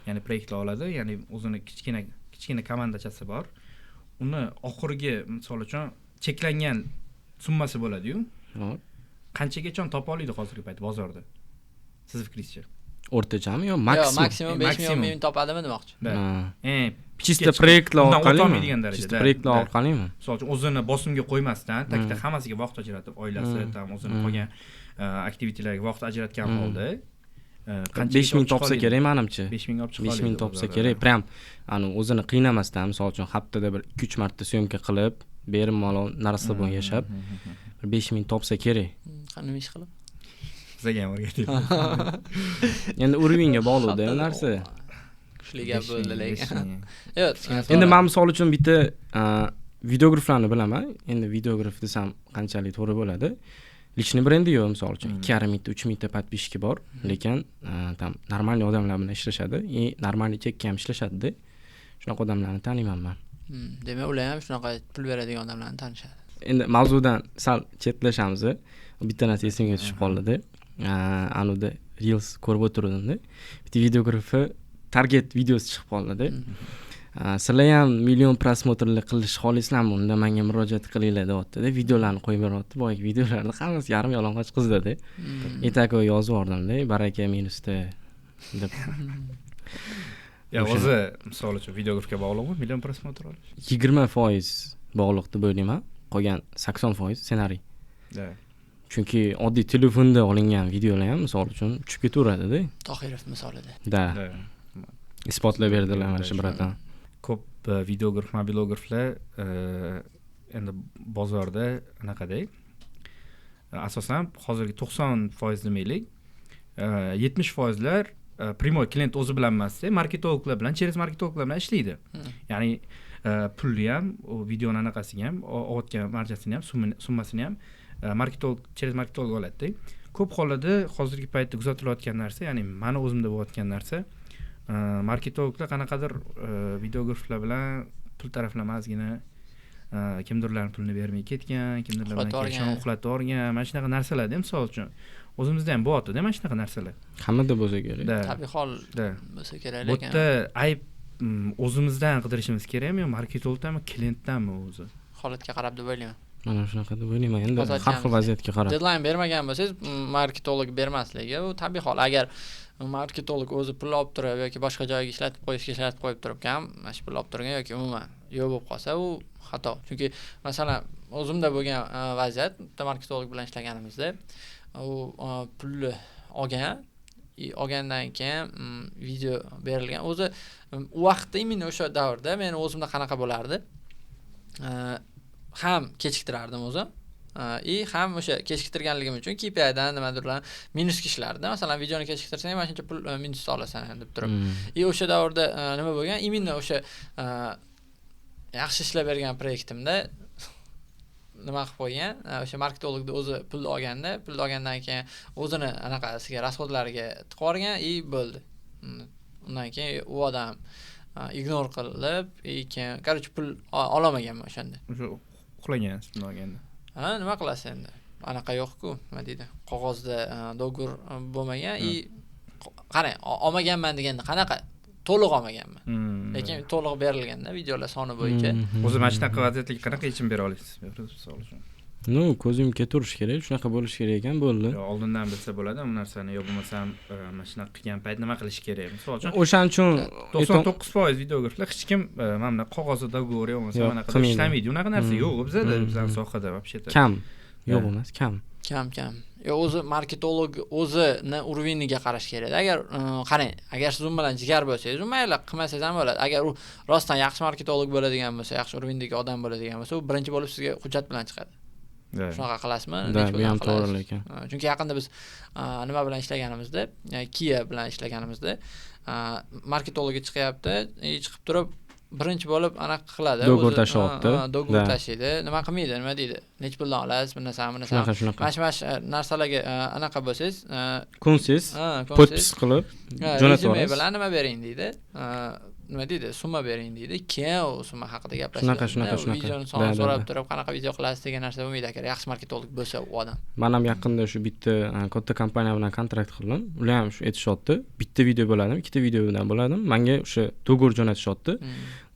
ya'ni proyektlar oladi, ya'ni o'zini kichkina komandachasi bor. Uni oxirgi misol uchun cheklangan summasi bo'ladi-yu. Qanchagacha topa oladi hozirgi paytda bozorda? Siz fikringizcha? O'rtachami yo maksimum 5 million topadimi demoqchi? Chista proyektlar orqalimi? Chista proyektlar orqalimi? Misol uchun o'zini bosimga qo'ymasdan, takda hammasiga vaqt ajratib, oilasi, o'zini qolgan aktivitelarga vaqt ajratgan holda 5 ming topsa kerak menimcha. 5 ming olib chiqib 5 ming topsa kerak. Prям o'zini qiynamasdan, misol uchun haftada bir 2-3 marta syomka qilib, berim-malol narsa bilan yashab 5 ming topsa kerak. Nima ish qilib? Bizga ham o'rgatib. Endi urovingga bog'liq-da narsa. Kuchli gap bo'ldi lekin. Yo'q, endi men misol uchun bitta videograflarni bilaman. Endi videograf desam qanchalik to'g'ri bo'ladi? Lichni brendi yo'q, misol uchun 2,5 mingta, 3 mingta podpishki bor, lekin tam normalniy odamlar bilan ishlashadi, normalniy chekka ham ishlashadi-da. Shunaqa odamlarni taniyman men. Demak, ular ham shunaqa pul beradigan odamlarni tanishadi. Endi mavzudan sal chetlashamiz. Bitta narsa esimga tushib qoldi-da. Anuda Reels ko'rib o'tirdim-da. Bitta videografi target videosi chiqib qoldi-da. Sizlar ham million prosmotrli qilish xohlaysizlarmi? Unda menga murojaat qilinglar deyapti-da. Videolarni qo'yib beryapti. Boyagi videolarni hammasi yarim yalang'och qizda-da. Etako yozib yubordim-da, baraka minusda deb. Ya o'zi misol uchun videografga bog'liqmi million prosmotr olish? 20% bog'liq deb o'ylayman. Qolgan 80% ssenariy. Chunki oddiy telefonda olingan videolar ham misol uchun tushib ketaveradi-da. Tohirov misolida. Da. Isbotlab berdilar mana shu biratan. Ko'p videograf, mobilograflar endi bozorda anaqada asosan hozirgi 90% demaylik, 70%lar primoy klient o'zi bilan emasda, marketologlar bilan, через marketologlar bilan ishlaydi. Ya'ni pulni ham, o videoni anaqasiga ham, olayotgan marjasini ham, summasini ham marketolog, через marketolog oladi-da. Ko'p hollarda hozirgi paytda kuzatilayotgan narsa, ya'ni meni o'zimda bo'layotgan narsa, marketologlar qanaqadir videograflar bilan pul taraflamasgina kimdirlarning pulini bermay ketgan, kimdirlar bilan kelishib uxlatib olgan, mana shunaqa narsalarda ham misol uchun o'zimizda ham bo'lyapti-da mana shunaqa narsalar. Hammada bo'lsa kerak. Tabiiy hol bo'lsa kerak lekin. Bu yerda ayb o'zimizdan qidirishimiz kerakmi yo marketologdanmi, klientdanmi o'zi? Holatga qarab deb o'ylayman. Mana shunaqa deb o'ylayman. Endi har xil vaziyatga qarab. Deadline bermagan bo'lsangiz, marketolog bermasligi bu tabiiy hol. Agar marketolog o'zi pul olib turib yoki boshqa joyga ishlatib qo'yib turibgan, mana shu pul olib turgan yoki umuman yo'q bo'lib qolsa, u xato. Chunki masalan, o'zimda bo'lgan vaziyat, marketolog bilan ishlaganimizda u pulni olgandan keyin video berilgan. O'zi u vaqtda imенно o'sha davrda men o'zimda qanaqa bo'lardi? Ham kechiktirardim o'zim. Ham o'sha kechiktirganligim uchun KPI dan nimadirlar minusga ishlardi. Masalan, videoni kechiktirsang, mana shuncha pul minusda olasan deb turib. O'sha davrda nima bo'lgan? Imенно o'sha yaxshi ishlab bergan proyektimda nima qilib qo'ygan? O'sha marketologni o'zi pulni olgandan keyin o'zini anaqasiga, rasxodlariga tiqib yuborgan, bo'ldi. Undan keyin u odam ignor qilib, keyin короче pul olamaganman o'shanda. O'sha uxlagansiz pul olganda. Nima qilasiz endi? Anaqa yo'q-ku, nima deydi? Qog'ozda dogur bo'lmagan, qarang, olmaganman deganda qanaqa? To'liq olmaganman. Lekin to'liq berilganda videolar soni bo'yicha. O'zi mana shunaqa vaziyatga qanaqa yechim bera olasiz? Misol uchun. Ko'z yumib ketirish kerak, shunaqa bo'lish kerak ekan, bo'ldi. Yo, oldindan bilsa bo'ladi bu narsani, yo bo'lmasam mana shunaqa qilgan payt nima qilish kerak? Misol uchun o'shaning uchun 99% videograflar hech kim mana qog'ozda dogovor yo bo'lmasa mana qilib ishlamaydi. Unaqa narsa yo'q bizning sohada вообще-то. Kam. Yo'q emas, kam. O'zi marketolog o'zini urviniga qarash kerak. Agar qarang, agar siz bilan jigar bo'lsangiz, mayli qilmasangiz ham bo'ladi. Agar u rostdan yaxshi marketolog bo'ladigan bo'lsa, yaxshi urvindagi odam bo'ladigan bo'lsa, u birinchi bo'lib sizga hujjat bilan chiqadi. Shunaqa qilasizmi? Bu ham to'g'ri lekin. Chunki yaqinda biz nima bilan ishlaganimizda, Kia bilan ishlaganimizda, marketologga chiqyapti, chiqib turib birinchi bo'lib anaqa qiladi. Dogur tashlayapti. Dogur tashlaydi. Nima qilmaydi, nima deydi? Nech puldan olasiz, bu narsani. Mash narsalarga anaqa bo'lsangiz, kunsiz, podpis qilib jo'natib yuborasiz. bilan nima bering deydi. Nima deydi? Summa bering deydi. Keyin u summa haqida gaplashadi. Shunaqa. Videoni soni so'rab turib, qanaqa video qilasiz degan narsa bo'lmaydi agar yaxshi marketolog bo'lsa u odam. Men ham yaqinda shu bitta katta kompaniya bilan kontrakt qildim. Ular ham shu aytishyapti, bitta video bo'ladi, ikkita videodan bo'ladi. Menga o'sha dogur jo'natishyapti.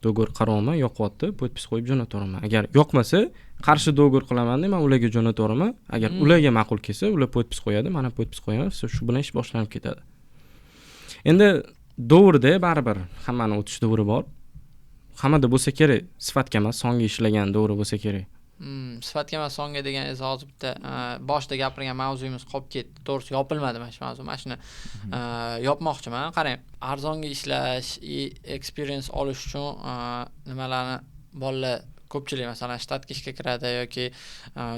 Dogur qarovman, yoqyapti, podpis qo'yib jo'nataman. Agar yoqmasa, qarshi dogur qilaman deb men ularga jo'nataman. Agar ularga ma'qul kelsa, ular podpis qo'yadi, men ham podpis qo'yaman, shu bilan ish boshlanib ketadi. Endi davrda baribir hammani o'tish davri bor. Hammada bo'lsa kerak, sifatga emas, songa ishlagan davri bo'lsa kerak. Sifatga emas, songa deganingiz hozir bitta boshida gapirgan mavzuyimiz qolib ketdi. To'g'risi yopilmadi mana shu mavzu. Mana shuni yopmoqchiman. Qarang, arzonga ishlash, experience olish uchun nimalarni bolalar ko'pchilik masalan shtatga ishga kiradi yoki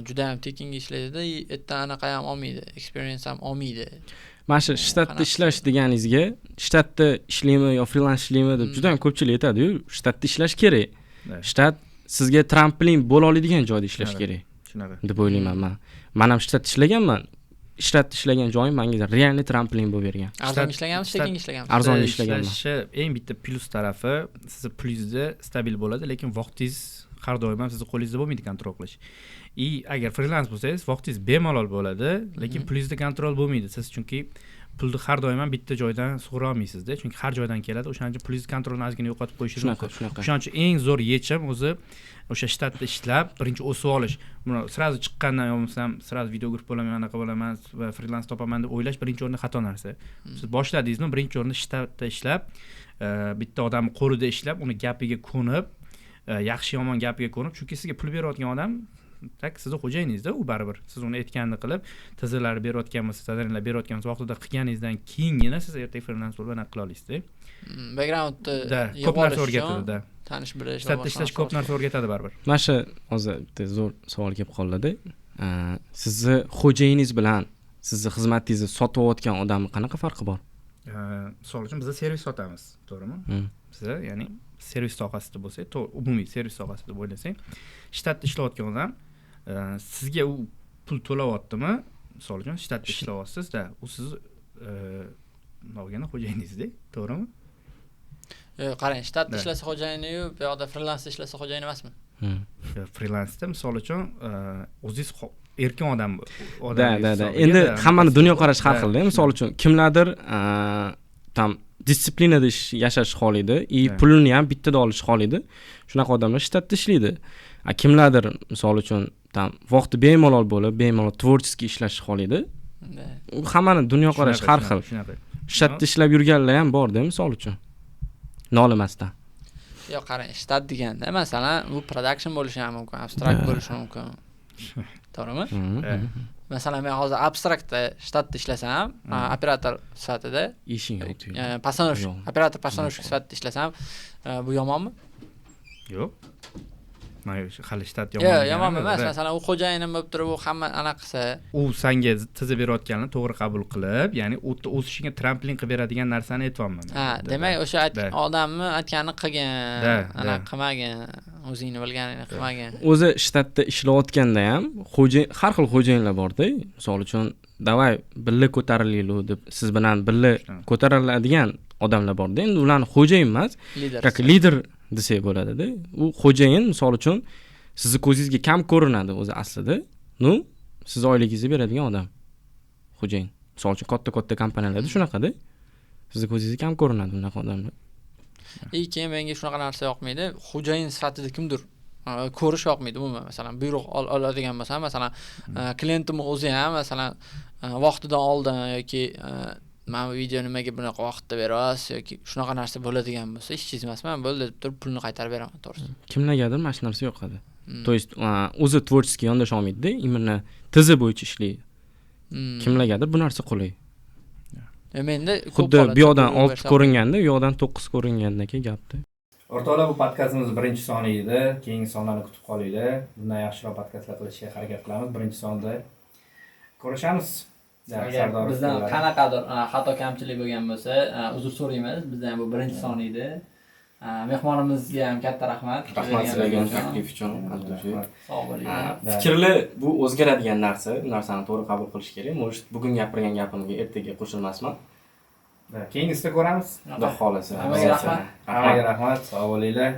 juda ham tekinga ishlaydi-da, ertadan anaqa ham olmaydi, experience ham olmaydi. Mana shu shtatda ishlash deganingizga, shtatda ishlaymi yo freelance ishlaymi deb juda ham ko'pchilik aytadi-yu, shtatda ishlash kerak. Shtat sizga tramplin bo'la oladigan joyda ishlash kerak. Shunaqa deb o'ylayman men. Men ham shtatda ishlaganman. Shtatda ishlagan joyim menga realni tramplin bo'lib bergan. Arzon ishlagansiz, tekin ishlagansiz? Arzon ishlaganman. Eng bitta plus tarafi sizni pulingizda stabil bo'ladi, lekin vaqtingiz har doim ham sizni qo'lingizda bo'lmaydi kontrol qilish. Agar freelance bo'lsangiz, vaqtingiz bemalol bo'ladi, lekin pulingizda kontrol bo'lmaydi. Siz chunki pulni har doim ham bitta joydan sug'ura olmaysizda, chunki har joydan keladi. O'shaning uchun plyus kontrolni ozgina yo'qotib qo'yishingiz mumkin. O'shaning uchun eng zo'r yechim o'zi o'sha shtatda ishlab, birinchi o'sib olish. Buni sirazi chiqqandan bo'lmasam, sirazi videograf bo'laman, anaqa bo'laman va freelance topaman deb o'ylash birinchi o'rinda xato narsa. Siz boshladingizmi, birinchi o'rinda shtatda ishlab, bitta odamning qo'lida ishlab, uni gapiga ko'nib, yaxshi yomon gapiga ko'nib, chunki sizga pul berayotgan odam tak sizni xo'jayiningizda, u baribir siz uni aytganini qilib, tizimlar berayotgan bo'lsa, zadarlar berayotgan bo'lsa, vaqtida qilganingizdan keyingina siz ertaga freelance bo'lib anaqa qila olasizda. Backgroundda ko'p narsa o'rgatadi-da. Tanish bilish, shtatda ishlash ko'p narsa o'rgatadi baribir. Mana shu hozir bitta zo'r savol kelib qoldi-da. Sizni xo'jayiningiz bilan sizni xizmatingizni sotib olayotgan odamning qanaqa farqi bor? Misol uchun biz servis sotamiz, to'g'rimi? Biz ya'ni servis sohasida bo'lsak, umumiy servis sohasida deb o'ylasak, shtatda ishlayotgan odam sizga u pul to'layaptimi? Misol uchun shtatda ishlayapsiz-da, u siz nog'ana xo'jayiningizda, to'g'rimi? Qarang, shtatda ishlasa xo'jayini-yu, bu yoqda freelansda ishlasa xo'jayin emasmi? Freelansda misol uchun o'zingiz erkin odam. Da. Endi hammani dunyoqarashi har xil-da. Misol uchun kimlardir tam disiplinada yashash xohlaydi, pulini ham bittada olish xohlaydi. Shunaqa odamlar shtatda ishlaydi. Kimlardir misol uchun tam vaqti bemalol bo'lib, bemalol tvorческий ishlash xohlaydi. Hammani dunyoqarashi har xil. Shtatda ishlab yurganlar ham bor-da, misol uchun. Nolimasdan. Yo'q, qarang, shtat deganda masalan, bu production bo'lishi ham mumkin, abstract bo'lishi mumkin. To'g'rimi? Masalan, men hozir abstraktda shtatda ishlasam, operator sifatida ishing yo'q. Operator personaj sifatida ishlasam, bu yomonmi? Yo'q. Hali shtat yomon emas. Masalan, u xo'jayinim bo'lib turib, u hamma anaqa qilsa, u senga tizib berayotganini to'g'ri qabul qilib, ya'ni u o'sishingga tramplin qilib beradigan narsani aytayapman. Demak, o'sha odamni aytganini qilgan, anaqa qilmagan, o'zingni bilganingni qilmagan. O'zi shtatda ishlayotganda ham xo'jayin, har xil xo'jayinlar bor-da. Misol uchun, "Davay, birga ko'tarilaylik" deb siz bilan birga ko'tariladigan odamlar bor-da. Endi ularni xo'jayin emas, как lider desak bo'ladi-da. U xo'jayin misol uchun sizni ko'zingizga kam ko'rinadi o'zi aslida. Siz oyligingizni beradigan odam. Xo'jayin. Misol uchun katta kompaniyalarda shunaqada. Sizni ko'zingizga kam ko'rinadi unaqa odamlar. Keyin menga shunaqa narsa yoqmaydi. Xo'jayin sifatida kimdir ko'rish yoqmaydi umuman. Masalan, buyruq oladigan bo'lsam, masalan, klientim o'zi ham masalan vaqtidan oldin yoki mana bu video nimaga bunaqa vaqtda beryapsiz yoki shunaqa narsa bo'ladigan bo'lsa, hech chizmas emasman, bo'ldi deb turib pulni qaytarib beraman, to'g'risi. Kimlargadir mana shu narsa yoqadi. То есть o'zi tvorческий yondasha olmaydi-da, imенно tizi bo'yicha ishlaydi. Kimlargadir bu narsa qulay. Menda xuddi bu yoqdan 6 ko'ringanda, bu yoqdan 9 ko'ringandagi gapda. O'rtoqlar, bu podkastimiz birinchi soni edi. Keyingi sonlarni kutib qolinglar. Bundan yaxshiroq podkastlar qilishga harakat qilamiz. Birinchi sonda ko'rishamiz. Bizdan qanaqadir xato kamchilik bo'lgan bo'lsa, uzr so'raymiz. Bizdan bu birinchi son edi. Mehmonimizga ham katta rahmat. Rahmat sizlarga taklif uchun. Sog' bo'ling. Fikrlar bu o'zgaradigan narsa, bu narsani to'g'ri qabul qilish kerak. Может, bugun gapirgan gapimga ertaga qo'shilmasman. Keyingisida ko'ramiz. Xudo xolasa. Hammaga rahmat. Sog' bo'linglar.